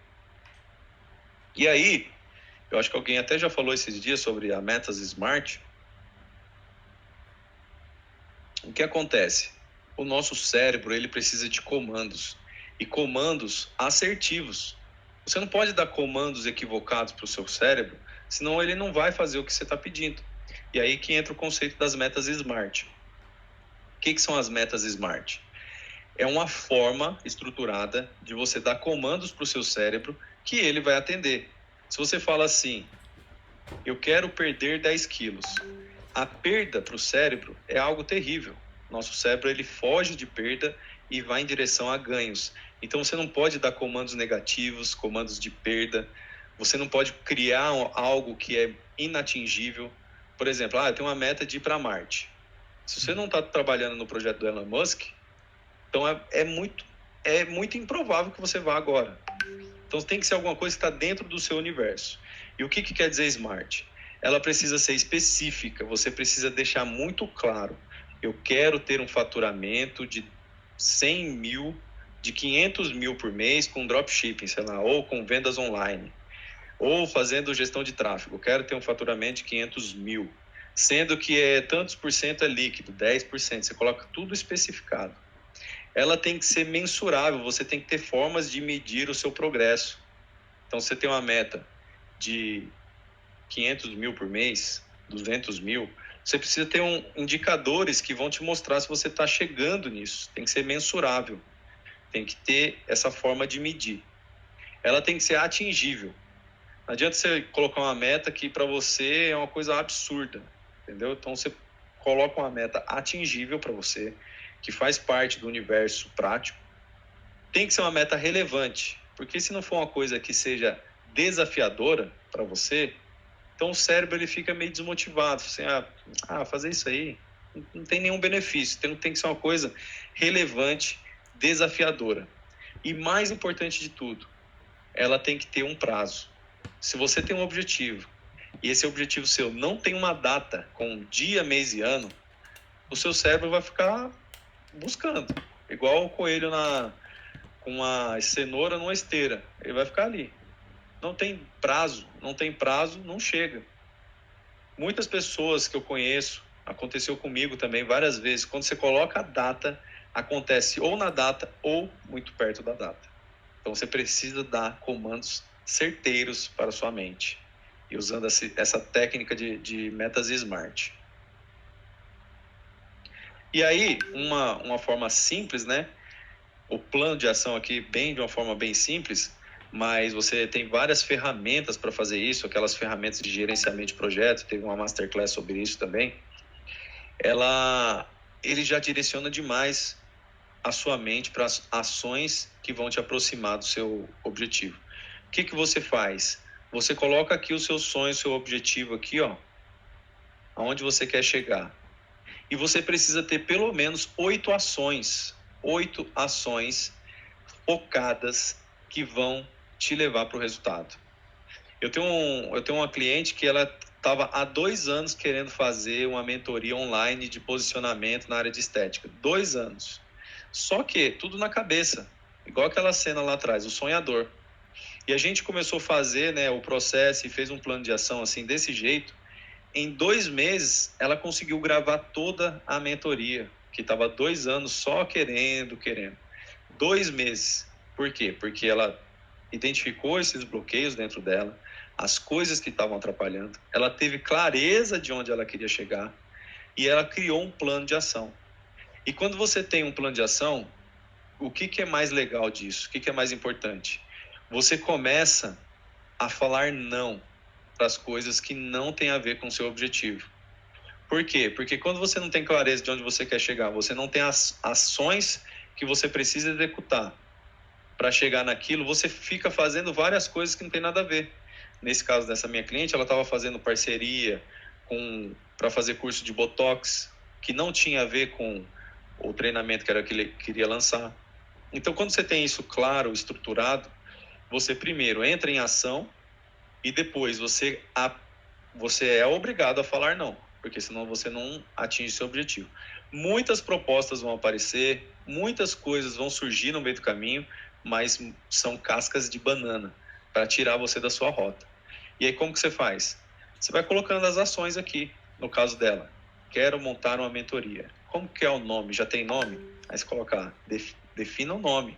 E aí, eu acho que alguém até já falou esses dias sobre a Metas Smart. O que acontece? O nosso cérebro, ele precisa de comandos, e comandos assertivos. Você não pode dar comandos equivocados para o seu cérebro, senão ele não vai fazer o que você está pedindo. E aí que entra o conceito das metas SMART. O que são as metas SMART? É uma forma estruturada de você dar comandos para o seu cérebro que ele vai atender. Se você fala assim, eu quero perder 10 quilos, a perda para o cérebro é algo terrível. Nosso cérebro, ele foge de perda e vai em direção a ganhos. Então você não pode dar comandos negativos, comandos de perda. Você não pode criar algo que é inatingível. Por exemplo, eu tenho uma meta de ir para Marte. Se você não está trabalhando no projeto do Elon Musk, então é muito improvável que você vá agora. Então tem que ser alguma coisa que está dentro do seu universo. E o que quer dizer SMART? Ela precisa ser específica, você precisa deixar muito claro. Eu quero ter um faturamento de 100 mil, de 500 mil por mês com dropshipping, sei lá, ou com vendas online, ou fazendo gestão de tráfego. Eu quero ter um faturamento de 500 mil, sendo que tantos por cento é líquido, 10%. Você coloca tudo especificado. Ela tem que ser mensurável, você tem que ter formas de medir o seu progresso. Então, você tem uma meta de 500 mil por mês, 200 mil, você precisa ter indicadores que vão te mostrar se você está chegando nisso. Tem que ser mensurável, tem que ter essa forma de medir. Ela tem que ser atingível. Não adianta você colocar uma meta que para você é uma coisa absurda, entendeu? Então, você coloca uma meta atingível para você, que faz parte do universo prático. Tem que ser uma meta relevante, porque se não for uma coisa que seja desafiadora para você, então o cérebro ele fica meio desmotivado, assim, fazer isso aí não tem nenhum benefício, tem que ser uma coisa relevante, desafiadora. E mais importante de tudo, ela tem que ter um prazo. Se você tem um objetivo e esse objetivo seu não tem uma data com dia, mês e ano, o seu cérebro vai ficar buscando, igual o coelho com uma cenoura numa esteira, ele vai ficar ali. Não tem prazo, não chega. Muitas pessoas que eu conheço, aconteceu comigo também várias vezes, quando você coloca a data, acontece ou na data ou muito perto da data. Então você precisa dar comandos certeiros para a sua mente, e usando essa técnica de metas SMART. E aí, uma forma simples, né? O plano de ação aqui, de uma forma bem simples, mas você tem várias ferramentas para fazer isso, aquelas ferramentas de gerenciamento de projetos, teve uma masterclass sobre isso também. Ele já direciona demais a sua mente para as ações que vão te aproximar do seu objetivo. O que você faz? Você coloca aqui o seu sonho, o seu objetivo aqui, aonde você quer chegar. E você precisa ter pelo menos 8 ações focadas que vão te levar para o resultado. Eu tenho uma cliente que ela estava há 2 anos querendo fazer uma mentoria online de posicionamento na área de estética. 2 anos. Só que tudo na cabeça, igual aquela cena lá atrás, o sonhador. E a gente começou a fazer, né, o processo e fez um plano de ação assim, desse jeito. Em 2 meses, ela conseguiu gravar toda a mentoria, que estava 2 anos só querendo. 2 meses. Por quê? Porque ela identificou esses bloqueios dentro dela, as coisas que estavam atrapalhando, ela teve clareza de onde ela queria chegar e ela criou um plano de ação. E quando você tem um plano de ação, o que é mais legal disso? O que é mais importante? Você começa a falar não para as coisas que não têm a ver com o seu objetivo. Por quê? Porque quando você não tem clareza de onde você quer chegar, você não tem as ações que você precisa executar para chegar naquilo, você fica fazendo várias coisas que não tem nada a ver. Nesse caso dessa minha cliente, ela estava fazendo parceria para fazer curso de Botox, que não tinha a ver com o treinamento que era que ele queria lançar. Então, quando você tem isso claro, estruturado, você primeiro entra em ação e depois você é obrigado a falar não, porque senão você não atinge seu objetivo. Muitas propostas vão aparecer, muitas coisas vão surgir no meio do caminho, mas são cascas de banana para tirar você da sua rota. E aí como que você faz? Você vai colocando as ações aqui, no caso dela. Quero montar uma mentoria. Como que é o nome? Já tem nome? Aí você coloca, defina o nome.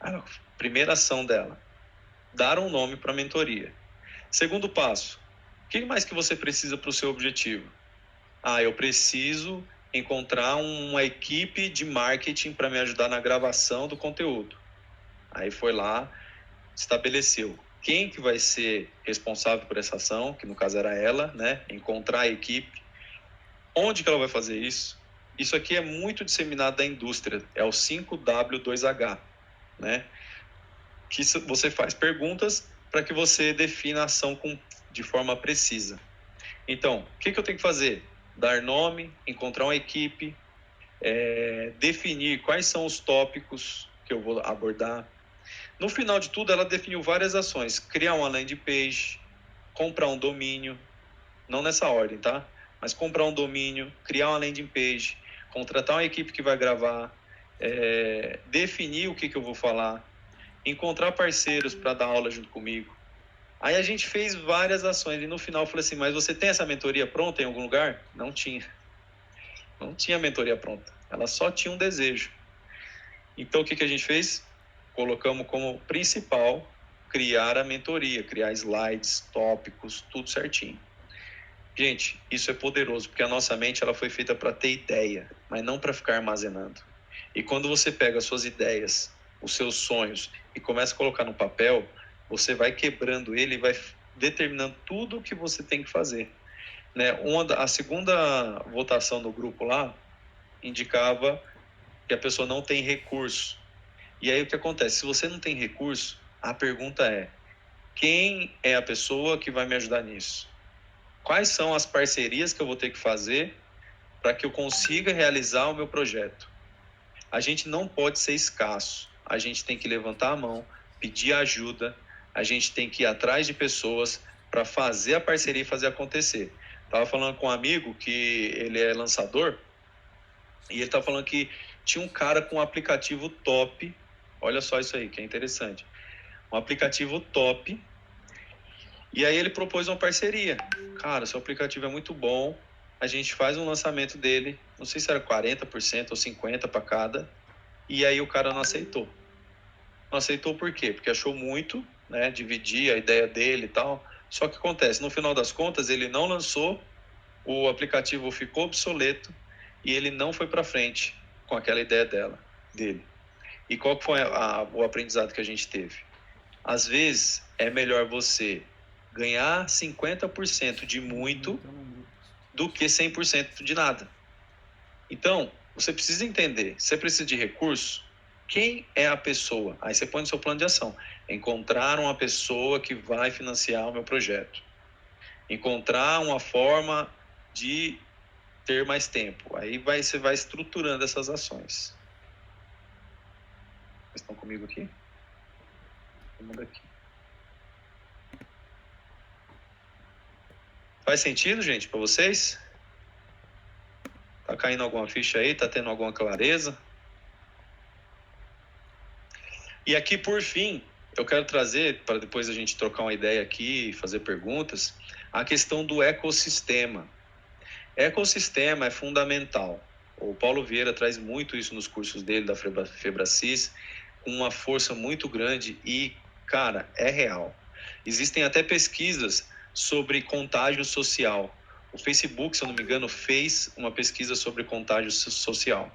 A primeira ação dela, dar um nome para a mentoria. Segundo passo, o que mais que você precisa para o seu objetivo? Eu preciso encontrar uma equipe de marketing para me ajudar na gravação do conteúdo. Aí foi lá, estabeleceu quem que vai ser responsável por essa ação, que no caso era ela, né? Encontrar a equipe. Onde que ela vai fazer isso? Isso aqui é muito disseminado da indústria, é o 5W2H, né? Que você faz perguntas para que você defina a ação de forma precisa. Então, o que eu tenho que fazer? Dar nome, encontrar uma equipe, definir quais são os tópicos que eu vou abordar. No final de tudo, ela definiu várias ações. Criar uma landing page, comprar um domínio, não nessa ordem, tá? Mas comprar um domínio, criar uma landing page, contratar uma equipe que vai gravar, definir o que eu vou falar, encontrar parceiros para dar aula junto comigo. Aí a gente fez várias ações e no final eu falei assim, mas você tem essa mentoria pronta em algum lugar? Não tinha. Não tinha mentoria pronta. Ela só tinha um desejo. Então o que a gente fez? Colocamos como principal criar a mentoria, criar slides, tópicos, tudo certinho. Gente, isso é poderoso, porque a nossa mente ela foi feita para ter ideia, mas não para ficar armazenando. E quando você pega as suas ideias, os seus sonhos e começa a colocar no papel, você vai quebrando ele e vai determinando tudo o que você tem que fazer. Né? A segunda votação do grupo lá indicava que a pessoa não tem recurso. E aí o que acontece? Se você não tem recurso, a pergunta é: quem é a pessoa que vai me ajudar nisso? Quais são as parcerias que eu vou ter que fazer para que eu consiga realizar o meu projeto? A gente não pode ser escasso. A gente tem que levantar a mão, pedir ajuda, a gente tem que ir atrás de pessoas para fazer a parceria e fazer acontecer. Estava falando com um amigo que ele é lançador e ele estava falando que tinha um cara com um aplicativo top. Olha só isso aí, que é interessante. Um aplicativo top. E aí ele propôs uma parceria. Cara, seu aplicativo é muito bom. A gente faz um lançamento dele. Não sei se era 40% ou 50% para cada. E aí o cara não aceitou. Não aceitou por quê? Porque achou muito, né? Dividir a ideia dele e tal. Só que acontece, no final das contas, ele não lançou, o aplicativo ficou obsoleto e ele não foi para frente com aquela ideia dele. E qual que foi o aprendizado que a gente teve? Às vezes, é melhor você ganhar 50% de muito do que 100% de nada. Então, você precisa entender, você precisa de recurso, quem é a pessoa? Aí você põe no seu plano de ação. Encontrar uma pessoa que vai financiar o meu projeto. Encontrar uma forma de ter mais tempo. Aí você vai estruturando essas ações. Vocês estão comigo aqui? Vamos aqui. Faz sentido, gente, para vocês? Tá caindo alguma ficha aí? Tá tendo alguma clareza? E aqui, por fim, eu quero trazer, para depois a gente trocar uma ideia aqui e fazer perguntas, a questão do ecossistema. Ecossistema é fundamental. O Paulo Vieira traz muito isso nos cursos dele, da Febracis, com uma força muito grande e, cara, é real. Existem até pesquisas sobre contágio social. O Facebook, se eu não me engano, fez uma pesquisa sobre contágio social.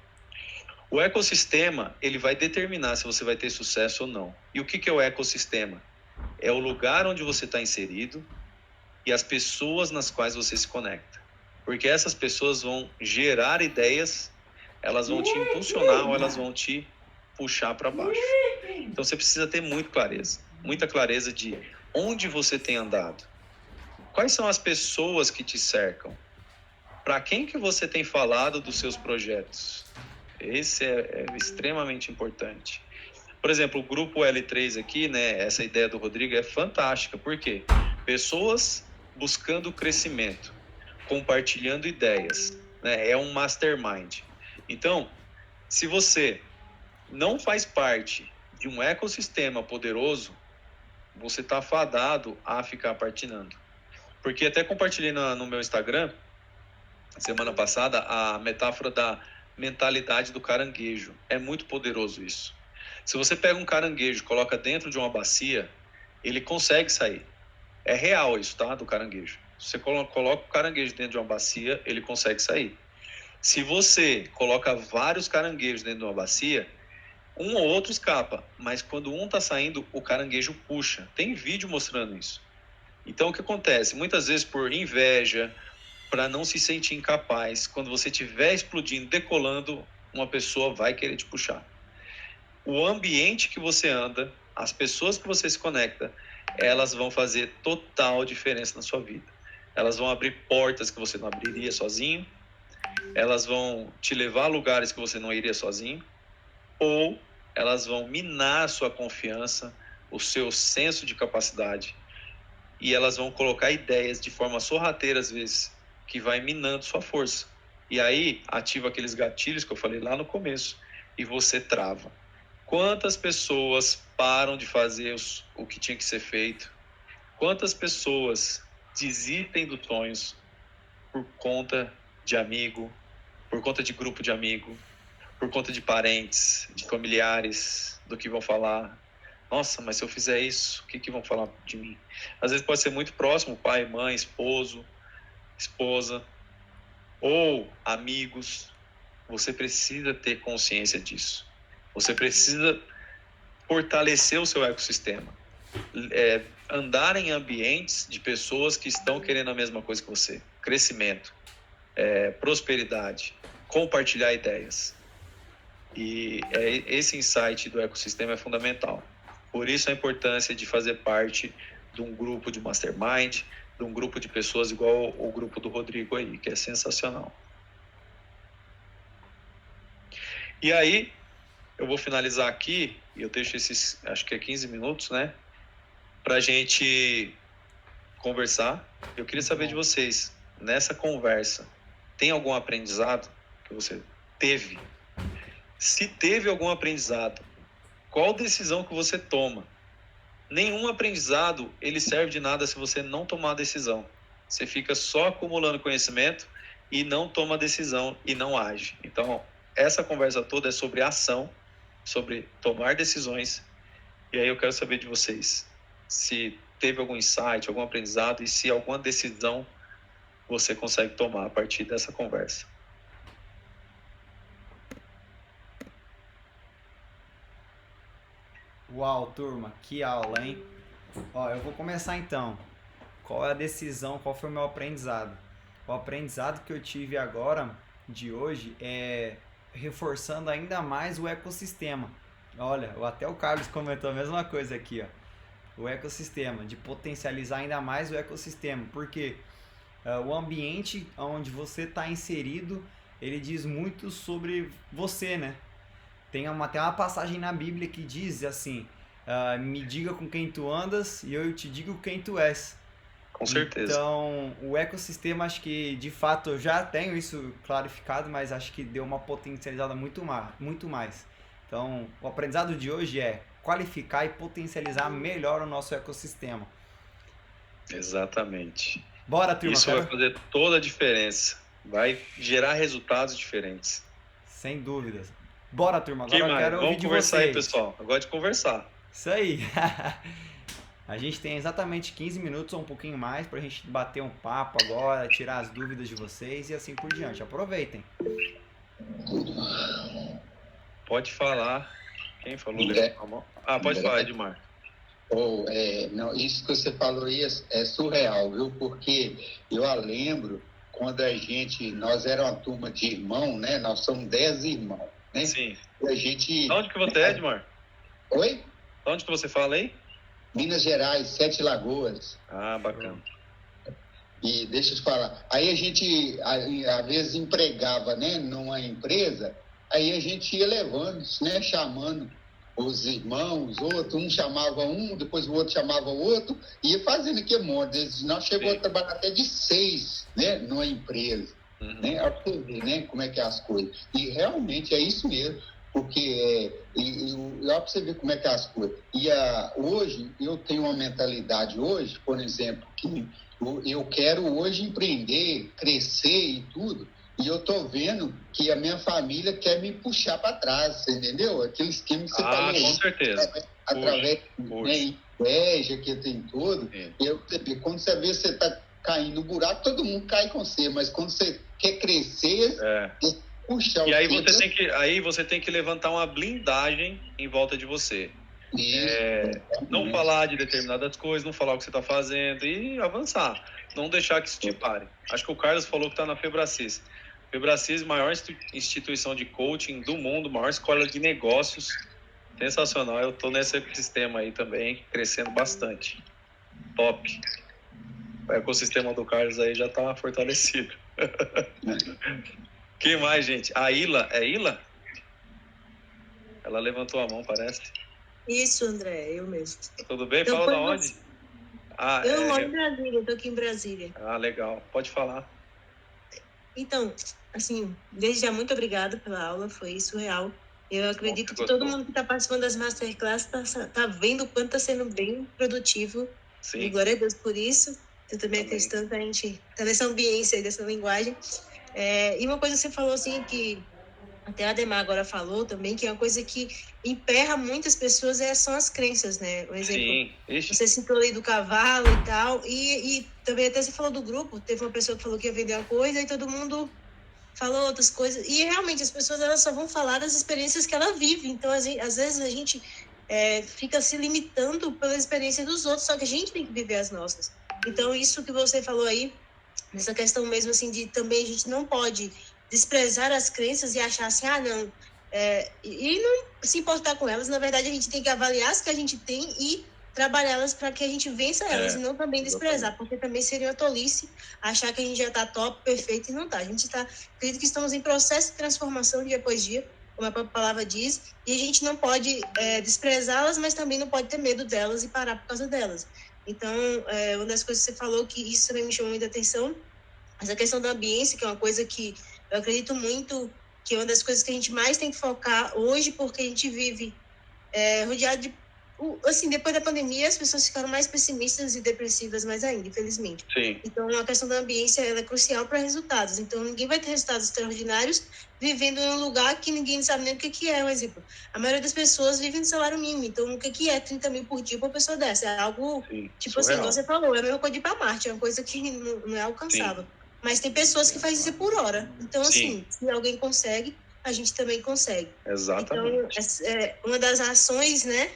O ecossistema, ele vai determinar se você vai ter sucesso ou não. E o que é o ecossistema? É o lugar onde você está inserido e as pessoas nas quais você se conecta. Porque essas pessoas vão gerar ideias, elas vão te impulsionar ou elas vão te puxar para baixo. Então você precisa ter muita clareza de onde você tem andado. Quais são as pessoas que te cercam? Para quem que você tem falado dos seus projetos? Esse é extremamente importante. Por exemplo, o grupo L3 aqui, né, essa ideia do Rodrigo é fantástica. Por quê? Pessoas buscando crescimento, compartilhando ideias, né? É um mastermind. Então, se você não faz parte de um ecossistema poderoso, você está fadado a ficar patinando. Porque até compartilhei no meu Instagram, semana passada, a metáfora da mentalidade do caranguejo. É muito poderoso isso. Se você pega um caranguejo e coloca dentro de uma bacia, ele consegue sair. É real isso, tá? Do caranguejo. Se você coloca o caranguejo dentro de uma bacia, ele consegue sair. Se você coloca vários caranguejos dentro de uma bacia, um ou outro escapa, mas quando um está saindo, o caranguejo puxa. Tem vídeo mostrando isso. Então, o que acontece? Muitas vezes por inveja, para não se sentir incapaz, quando você estiver explodindo, decolando, uma pessoa vai querer te puxar. O ambiente que você anda, as pessoas que você se conecta, elas vão fazer total diferença na sua vida. Elas vão abrir portas que você não abriria sozinho, elas vão te levar a lugares que você não iria sozinho, ou elas vão minar a sua confiança, o seu senso de capacidade, e elas vão colocar ideias de forma sorrateira, às vezes, que vai minando sua força. E aí, ativa aqueles gatilhos que eu falei lá no começo, e você trava. Quantas pessoas param de fazer o que tinha que ser feito? Quantas pessoas desistem dos sonhos por conta de amigo, por conta de grupo de amigo, por conta de parentes, de familiares, do que vão falar? Nossa, mas se eu fizer isso, o que vão falar de mim? Às vezes pode ser muito próximo, pai, mãe, esposo, esposa, ou amigos. Você precisa ter consciência disso. Você precisa fortalecer o seu ecossistema. Andar em ambientes de pessoas que estão querendo a mesma coisa que você. Crescimento, prosperidade, compartilhar ideias. E esse insight do ecossistema é fundamental. Por isso a importância de fazer parte de um grupo de mastermind, de um grupo de pessoas igual o grupo do Rodrigo aí, que é sensacional. E aí, eu vou finalizar aqui, e eu deixo esses, acho que é 15 minutos, né? Pra gente conversar. Eu queria saber de vocês, nessa conversa, tem algum aprendizado que você teve? Se teve algum aprendizado, qual decisão que você toma? Nenhum aprendizado, ele serve de nada se você não tomar decisão. Você fica só acumulando conhecimento e não toma decisão e não age. Então, essa conversa toda é sobre ação, sobre tomar decisões. E aí eu quero saber de vocês, se teve algum insight, algum aprendizado e se alguma decisão você consegue tomar a partir dessa conversa. Uau, turma, que aula, hein? Ó, eu vou começar então. Qual é a decisão, qual foi o meu aprendizado? O aprendizado que eu tive agora, de hoje, é reforçando ainda mais o ecossistema. Olha, até o Carlos comentou a mesma coisa aqui, ó. O ecossistema, de potencializar ainda mais o ecossistema. Porque o ambiente onde você está inserido, ele diz muito sobre você, né? Tem uma passagem na Bíblia que diz assim, me diga com quem tu andas e eu te digo quem tu és. Com certeza. Então, o ecossistema, acho que de fato eu já tenho isso clarificado, mas acho que deu uma potencializada muito mais. Então, o aprendizado de hoje é qualificar e potencializar melhor o nosso ecossistema. Exatamente. Bora, turma. Isso vai fazer toda a diferença. Vai gerar resultados diferentes. Sem dúvidas. Bora, turma. Agora eu quero ouvir de vocês. Vamos conversar aí, pessoal. Eu gosto de conversar. Isso aí. A gente tem exatamente 15 minutos ou um pouquinho mais pra gente bater um papo agora, tirar as dúvidas de vocês e assim por diante. Aproveitem. Pode falar. Quem falou? André, A mão? Pode falar, Edmar. Não, isso que você falou aí é surreal, viu? Porque eu lembro quando nós éramos uma turma de irmão, né? Nós somos 10 irmãos, né? Sim. E a gente... De onde que você é, Edmar? Oi? De onde que você fala aí? Minas Gerais, Sete Lagoas. Bacana. E deixa eu te falar, aí a gente, às vezes, empregava, né, numa empresa, aí a gente ia levando, né, chamando os irmãos, outros, um chamava um, depois o outro chamava o outro, e ia fazendo aquele monte. Nós chegamos a trabalhar até de 6, né, numa empresa, né, para você ver, né, como é que é as coisas. E realmente é isso mesmo, porque para você ver como é que é as coisas. Hoje, eu tenho uma mentalidade hoje, por exemplo, que eu quero hoje empreender, crescer e tudo, e eu tô vendo que a minha família quer me puxar para trás, você entendeu? Aquele esquema que você falou. Com certeza. Através da inveja que tem tudo. Quando você vê você tá caindo no buraco, todo mundo cai com você, mas quando você quer crescer, puxa. E aí você tem que levantar uma blindagem em volta de você. Não falar de determinadas coisas, não falar o que você está fazendo e avançar. Não deixar que isso te pare. Acho que o Carlos falou que está na Febracis. Febracis, maior instituição de coaching do mundo, maior escola de negócios. Sensacional. Eu estou nesse ecossistema aí também, crescendo bastante. Top. O ecossistema do Carlos aí já está fortalecido. Quem mais, gente? A Ila. É Ila? Ela levantou a mão, parece. Isso, André, eu mesmo. Tudo bem? Fala da onde? Eu moro em Brasília, eu tô aqui em Brasília. Legal. Pode falar. Então, assim, desde já, muito obrigada pela aula, foi surreal. Eu acredito que todo mundo que está participando das Masterclass tá vendo o quanto está sendo bem produtivo. Sim. E glória a Deus por isso. Eu também acreditando que a gente tá nessa ambiência aí, dessa linguagem. E uma coisa que você falou, assim, que até a Ademar agora falou também, que é uma coisa que emperra muitas pessoas, são as crenças, né? Um exemplo, sim. Você citou aí do cavalo e tal, e também até você falou do grupo, teve uma pessoa que falou que ia vender uma coisa e todo mundo falou outras coisas, e realmente as pessoas elas só vão falar das experiências que ela vive, então às vezes a gente fica se limitando pela experiência dos outros, só que a gente tem que viver as nossas. Então isso que você falou aí, nessa questão mesmo assim de também a gente não pode desprezar as crenças e achar assim, não, e não se importar com elas. Na verdade, a gente tem que avaliar as que a gente tem e trabalhá-las para que a gente vença elas, e não também desprezar, porque também seria uma tolice achar que a gente já está top, perfeito, e não está. A gente acredito que estamos em processo de transformação dia após dia, como a própria palavra diz, e a gente não pode desprezá-las, mas também não pode ter medo delas e parar por causa delas. Então, uma das coisas que você falou, que isso também me chamou muita atenção, essa questão da ambiência, que é uma coisa que eu acredito muito, que é uma das coisas que a gente mais tem que focar hoje, porque a gente vive rodeado de... Assim, depois da pandemia, as pessoas ficaram mais pessimistas e depressivas mais ainda, infelizmente. Sim. Então, a questão da ambiência ela é crucial para resultados. Então, ninguém vai ter resultados extraordinários vivendo em um lugar que ninguém sabe nem o que é. Um exemplo, a maioria das pessoas vive no salário mínimo. Então, o que é 30 mil por dia para uma pessoa dessa? É algo, tipo surreal. Assim, você falou, é a mesma coisa de ir para Marte, é uma coisa que não é alcançável. Sim. Mas tem pessoas que fazem isso por hora. Então, assim, se alguém consegue, a gente também consegue. Exatamente. Então, uma das ações, né,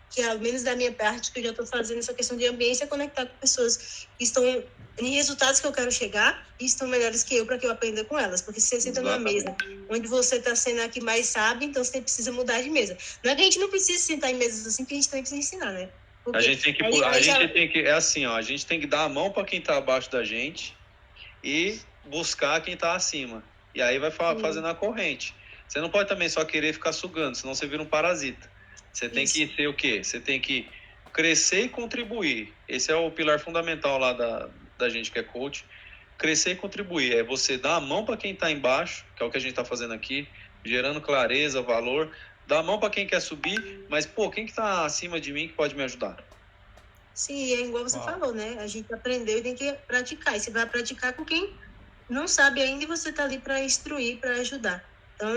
que ao menos da minha parte, que eu já estou fazendo essa questão de ambiência, é conectar com pessoas que estão em resultados que eu quero chegar e estão melhores que eu, para que eu aprenda com elas. Porque se você senta numa mesa onde você está sendo a que mais sabe, então você precisa mudar de mesa. Não é que a gente não precisa sentar em mesas assim, porque a gente também precisa ensinar, né? Porque a gente tem que é assim, ó, a gente tem que dar a mão para quem está abaixo da gente e buscar quem está acima. E aí vai fazendo a corrente. Você não pode também só querer ficar sugando, senão você vira um parasita. Você tem que ser o quê? Você tem que crescer e contribuir. Esse é o pilar fundamental lá da gente que é coach. Crescer e contribuir. É você dar a mão para quem está embaixo, que é o que a gente está fazendo aqui, gerando clareza, valor. Dar a mão para quem quer subir, mas, quem que está acima de mim que pode me ajudar? Sim, é igual você falou, né? A gente aprendeu e tem que praticar. E você vai praticar com quem não sabe ainda e você está ali para instruir, para ajudar. Então,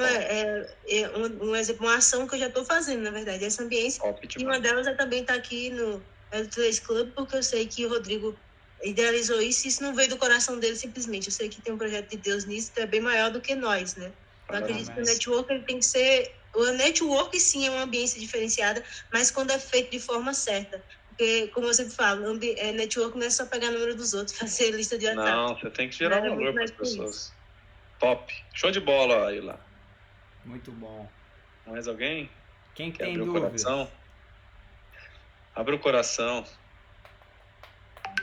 um exemplo, uma ação que eu já estou fazendo, na verdade, essa ambiência. E uma delas também estar aqui no L3 Club, porque eu sei que o Rodrigo idealizou isso, e isso não veio do coração dele simplesmente. Eu sei que tem um projeto de Deus nisso, que é bem maior do que nós, né? Eu acredito que o network ele tem que ser O network, sim, é uma ambiência diferenciada, mas quando é feito de forma certa. Porque, como eu sempre falo, network não é só pegar o número dos outros, fazer lista de WhatsApp. Não, você tem que gerar É muito valor para mais as que isso. pessoas. Top. Show de bola aí lá. Muito bom. Mais alguém? Quem Quer tem abrir o dúvidas? coração? Abre o coração.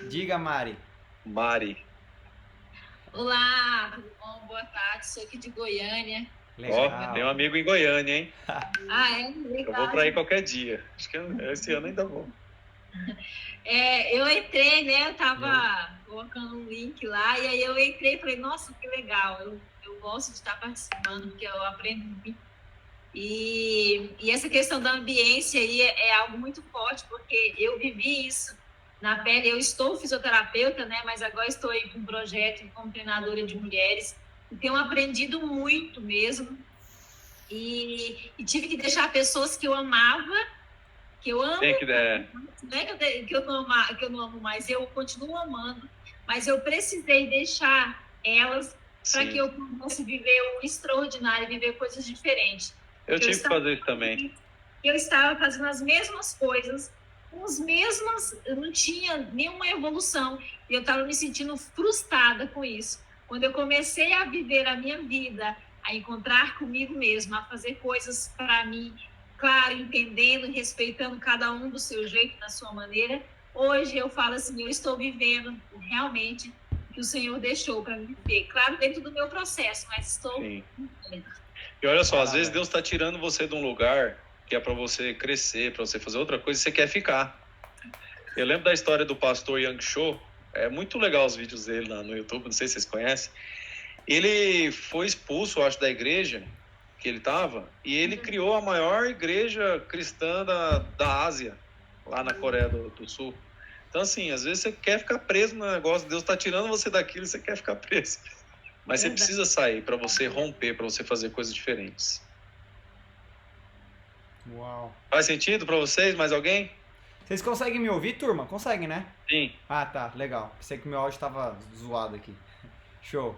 Diga, Mari. Mari. Olá, tudo bom? Boa tarde, sou aqui de Goiânia. Legal. Ó, tem um amigo em Goiânia, hein? Ah, é? Eu vou para aí qualquer dia. Acho que esse ano ainda vou. Eu entrei, né? Eu tava colocando um link lá, e aí eu entrei e falei, nossa, que legal. Eu gosto de estar participando, porque eu aprendo muito. E essa questão da ambiência aí é algo muito forte, porque eu vivi isso na pele. Eu estou fisioterapeuta, né? Mas agora estou em um projeto como treinadora de mulheres. E tenho aprendido muito mesmo. E tive que deixar pessoas que eu amava, que eu amo, não é que eu não amo mais, eu continuo amando, mas eu precisei deixar elas para que eu pudesse viver o extraordinário, viver coisas diferentes. Eu tive que fazer isso também. Eu estava fazendo as mesmas coisas, eu não tinha nenhuma evolução, e eu estava me sentindo frustrada com isso. Quando eu comecei a viver a minha vida, a encontrar comigo mesma, a fazer coisas para mim, claro, entendendo e respeitando cada um do seu jeito, da sua maneira, hoje eu falo assim, eu estou vivendo realmente o que o Senhor deixou para me viver. Claro, dentro do meu processo, mas estou vivendo. E olha só, às vezes Deus está tirando você de um lugar que é para você crescer, para você fazer outra coisa e você quer ficar. Eu lembro da história do pastor Yang Cho, é muito legal os vídeos dele lá no YouTube, não sei se vocês conhecem. Ele foi expulso, eu acho, da igreja que ele estava, e ele criou a maior igreja cristã da Ásia, lá na Coreia do Sul. Então, assim, às vezes você quer ficar preso no negócio, Deus está tirando você daquilo e você quer ficar preso. Mas você precisa sair para você romper, para você fazer coisas diferentes. Uau. Faz sentido para vocês? Mais alguém? Vocês conseguem me ouvir, turma? Conseguem, né? Sim. Ah, tá. Legal. Pensei que meu áudio estava zoado aqui. Show.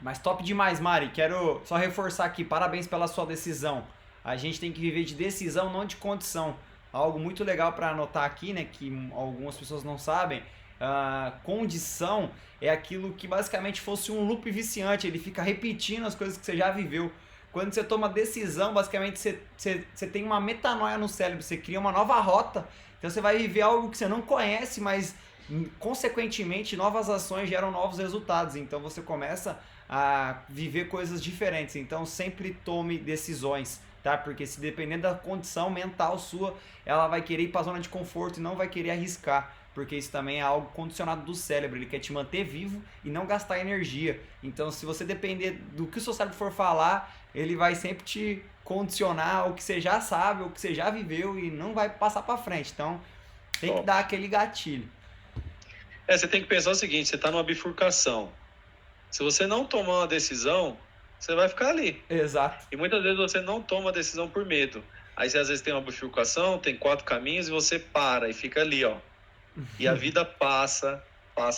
Mas top demais, Mari. Quero só reforçar aqui. Parabéns pela sua decisão. A gente tem que viver de decisão, não de condição. Algo muito legal para anotar aqui, né? Que algumas pessoas não sabem. Condição é aquilo que basicamente fosse um loop viciante. Ele fica repetindo as coisas que você já viveu. Quando você toma decisão, basicamente você tem uma metanoia no cérebro. Você cria uma nova rota. Então você vai viver algo que você não conhece, mas consequentemente novas ações geram novos resultados. Então você começa a viver coisas diferentes. Então sempre tome decisões, tá? Porque se dependendo da condição mental sua, ela vai querer ir para a zona de conforto e não vai querer arriscar. Porque isso também é algo condicionado do cérebro. Ele quer te manter vivo e não gastar energia. Então se você depender do que o seu cérebro for falar, ele vai sempre te condicionar o que você já sabe, o que você já viveu e não vai passar para frente. Então tem que dar aquele gatilho. Você tem que pensar o seguinte, você está numa bifurcação. Se você não tomar uma decisão, você vai ficar ali. Exato. E muitas vezes você não toma a decisão por medo. Aí você às vezes tem uma bifurcação, tem 4 caminhos e você para e fica ali, ó. E a vida passa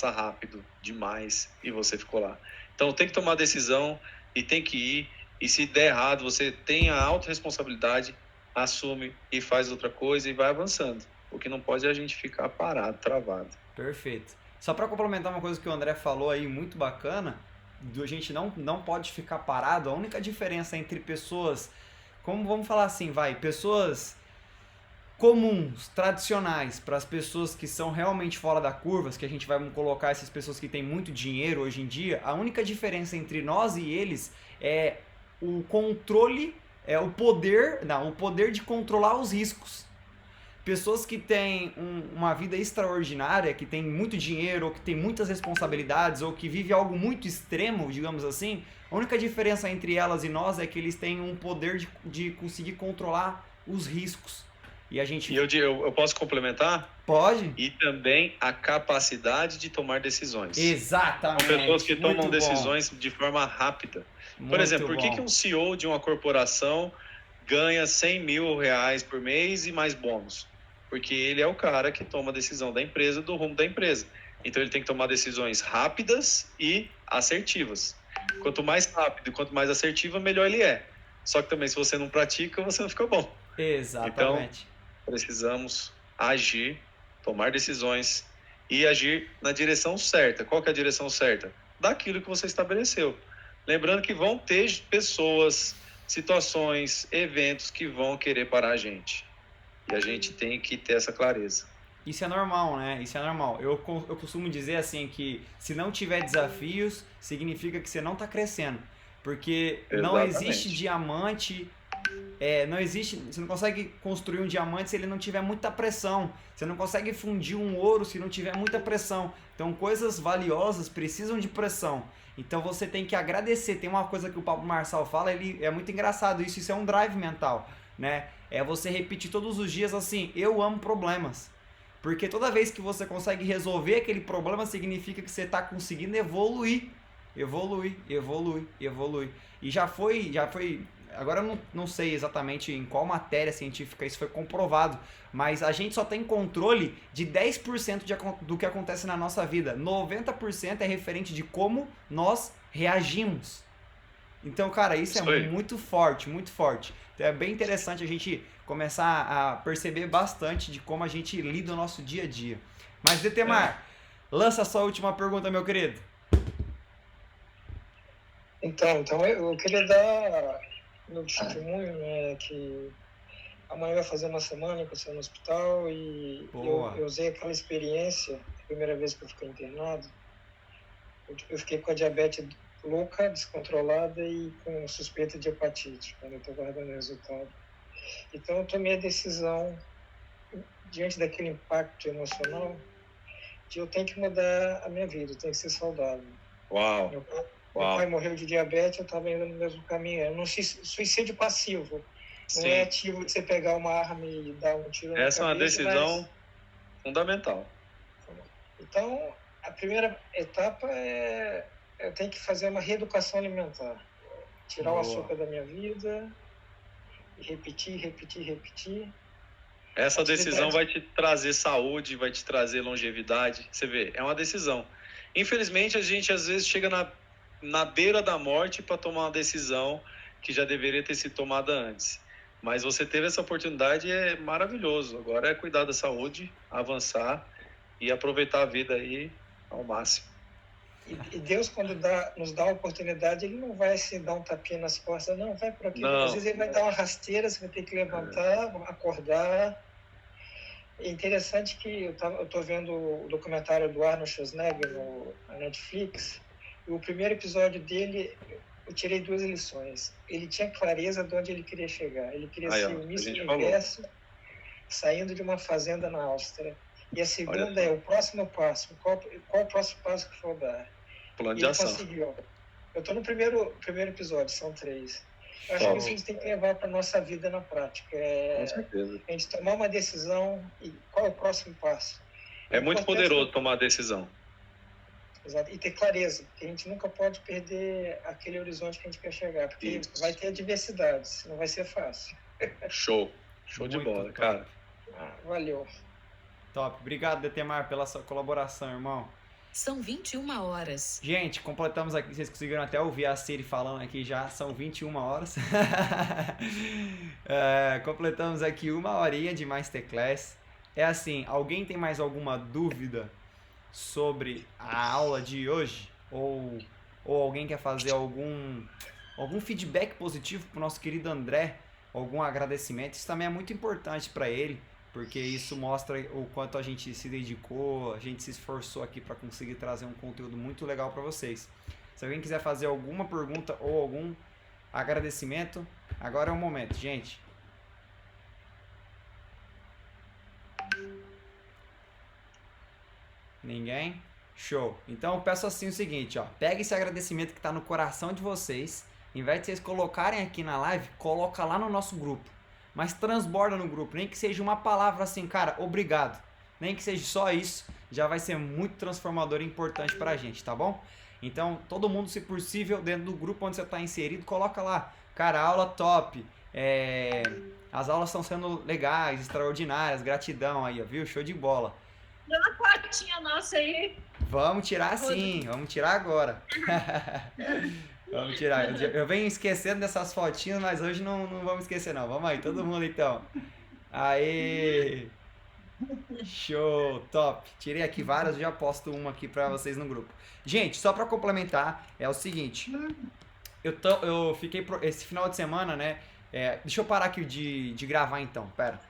rápido demais e você ficou lá. Então tem que tomar decisão e tem que ir. E se der errado, você tem a autorresponsabilidade, assume e faz outra coisa e vai avançando. O que não pode é a gente ficar parado, travado. Perfeito. Só para complementar uma coisa que o André falou aí, muito bacana, a gente não pode ficar parado. A única diferença entre pessoas, como vamos falar assim, pessoas comuns, tradicionais, para as pessoas que são realmente fora da curva, que a gente vai colocar essas pessoas que têm muito dinheiro hoje em dia, a única diferença entre nós e eles é o controle, o poder de controlar os riscos. Pessoas que têm uma vida extraordinária, que têm muito dinheiro, ou que têm muitas responsabilidades, ou que vivem algo muito extremo, digamos assim, a única diferença entre elas e nós é que eles têm um poder de conseguir controlar os riscos. E a gente... eu posso complementar? Pode. E também a capacidade de tomar decisões. Exatamente. São pessoas que tomam muito decisões de forma rápida. Muito Por exemplo, por bom. que um CEO de uma corporação ganha 100 mil reais por mês e mais bônus? Porque ele é o cara que toma a decisão da empresa, do rumo da empresa. Então ele tem que tomar decisões rápidas e assertivas. Quanto mais rápido e quanto mais assertiva, melhor ele é. Só que também, se você não pratica, você não fica bom. Exatamente. Então, precisamos agir, tomar decisões e agir na direção certa. Qual que é a direção certa? Daquilo que você estabeleceu. Lembrando que vão ter pessoas, situações, eventos que vão querer parar a gente. E a gente tem que ter essa clareza. Isso é normal, né? Isso é normal. Eu costumo dizer assim que se não tiver desafios, significa que você não está crescendo. Porque não existe diamante, não existe, você não consegue construir um diamante se ele não tiver muita pressão. Você não consegue fundir um ouro se não tiver muita pressão. Então coisas valiosas precisam de pressão. Então você tem que agradecer. Tem uma coisa que o Pablo Marçal fala, ele é muito engraçado isso é um drive mental, né? É você repetir todos os dias assim, eu amo problemas. Porque toda vez que você consegue resolver aquele problema, significa que você está conseguindo evoluir. E já foi, agora eu não sei exatamente em qual matéria científica isso foi comprovado, mas a gente só tem controle de 10% do que acontece na nossa vida. 90% é referente de como nós reagimos. Então, cara, isso é muito forte, muito forte. Então, é bem interessante a gente começar a perceber bastante de como a gente lida o nosso dia a dia. Mas, Detemar, lança a sua última pergunta, meu querido. Então eu queria dar meu testemunho, né, que amanhã vai fazer uma semana que eu saí no hospital e eu usei aquela experiência, a primeira vez que eu fiquei internado, eu fiquei com a diabetes louca, descontrolada e com suspeita de hepatite, quando eu estou guardando o resultado. Então eu tomei a decisão, diante daquele impacto emocional, de eu tenho que mudar a minha vida, eu tenho que ser saudável. Uau! Meu pai morreu de diabetes, eu estava indo no mesmo caminho. É um suicídio passivo. Não é ativo de você pegar uma arma e dar um tiro na cabeça. Essa é uma decisão fundamental. Então, a primeira etapa é eu tenho que fazer uma reeducação alimentar. Tirar o açúcar da minha vida e repetir. Essa decisão vai te trazer saúde, vai te trazer longevidade. Você vê, é uma decisão. Infelizmente, a gente às vezes chega na beira da morte para tomar uma decisão que já deveria ter sido tomada antes. Mas você teve essa oportunidade, é maravilhoso. Agora é cuidar da saúde, avançar e aproveitar a vida aí ao máximo. E Deus, quando nos dá a oportunidade, Ele não vai se dar um tapinha nas costas, não, vai por aqui. Às vezes Ele vai dar uma rasteira, você vai ter que levantar, acordar. É interessante que eu estou vendo o documentário do Arnold Schwarzenegger na Netflix, e o primeiro episódio dele, eu tirei 2 lições. Ele tinha clareza de onde ele queria chegar. Ele queria ser o Miss Universo, saindo de uma fazenda na Áustria. E a segunda é o próximo passo. Qual o próximo passo que for dar? Plano de ação. Conseguiu. Eu estou no primeiro episódio, são 3. Eu acho que isso a gente tem que levar para a nossa vida na prática. Com certeza. A gente tomar uma decisão e qual é o próximo passo. É muito poderoso tomar a decisão. Exato. E ter clareza, porque a gente nunca pode perder aquele horizonte que a gente quer chegar, porque vai ter adversidades, não vai ser fácil. Show de bola, top. Cara. Valeu. Top. Obrigado, Detemar, pela sua colaboração, irmão. São 21 horas. Gente, completamos aqui, vocês conseguiram até ouvir a Siri falando aqui já, são 21 horas. Completamos aqui 1 horinha de Masterclass. É assim, alguém tem mais alguma dúvida sobre a aula de hoje? Ou alguém quer fazer algum feedback positivo para o nosso querido André? Algum agradecimento? Isso também é muito importante para ele, porque isso mostra o quanto a gente se dedicou, a gente se esforçou aqui para conseguir trazer um conteúdo muito legal para vocês. Se alguém quiser fazer alguma pergunta ou algum agradecimento, agora é o momento, gente. Ninguém? Show. Então eu peço assim o seguinte, ó, pega esse agradecimento que está no coração de vocês, em vez de vocês colocarem aqui na live, coloca lá no nosso grupo. Mas transborda no grupo, nem que seja uma palavra assim, cara, obrigado. Nem que seja só isso, já vai ser muito transformador e importante pra gente, tá bom? Então, todo mundo, se possível, dentro do grupo onde você tá inserido, coloca lá, cara, aula top, as aulas estão sendo legais, extraordinárias, gratidão aí, ó, viu? Show de bola. Dá uma fotinha nossa aí. Vamos tirar sim, vamos tirar agora. Vamos tirar. Eu venho esquecendo dessas fotinhas, mas hoje não vamos esquecer não. Vamos aí, todo mundo então. Aê! Show, top. Tirei aqui várias, já posto uma aqui pra vocês no grupo. Gente, só pra complementar, é o seguinte. Eu fiquei esse final de semana, né? Deixa eu parar aqui de gravar então, pera.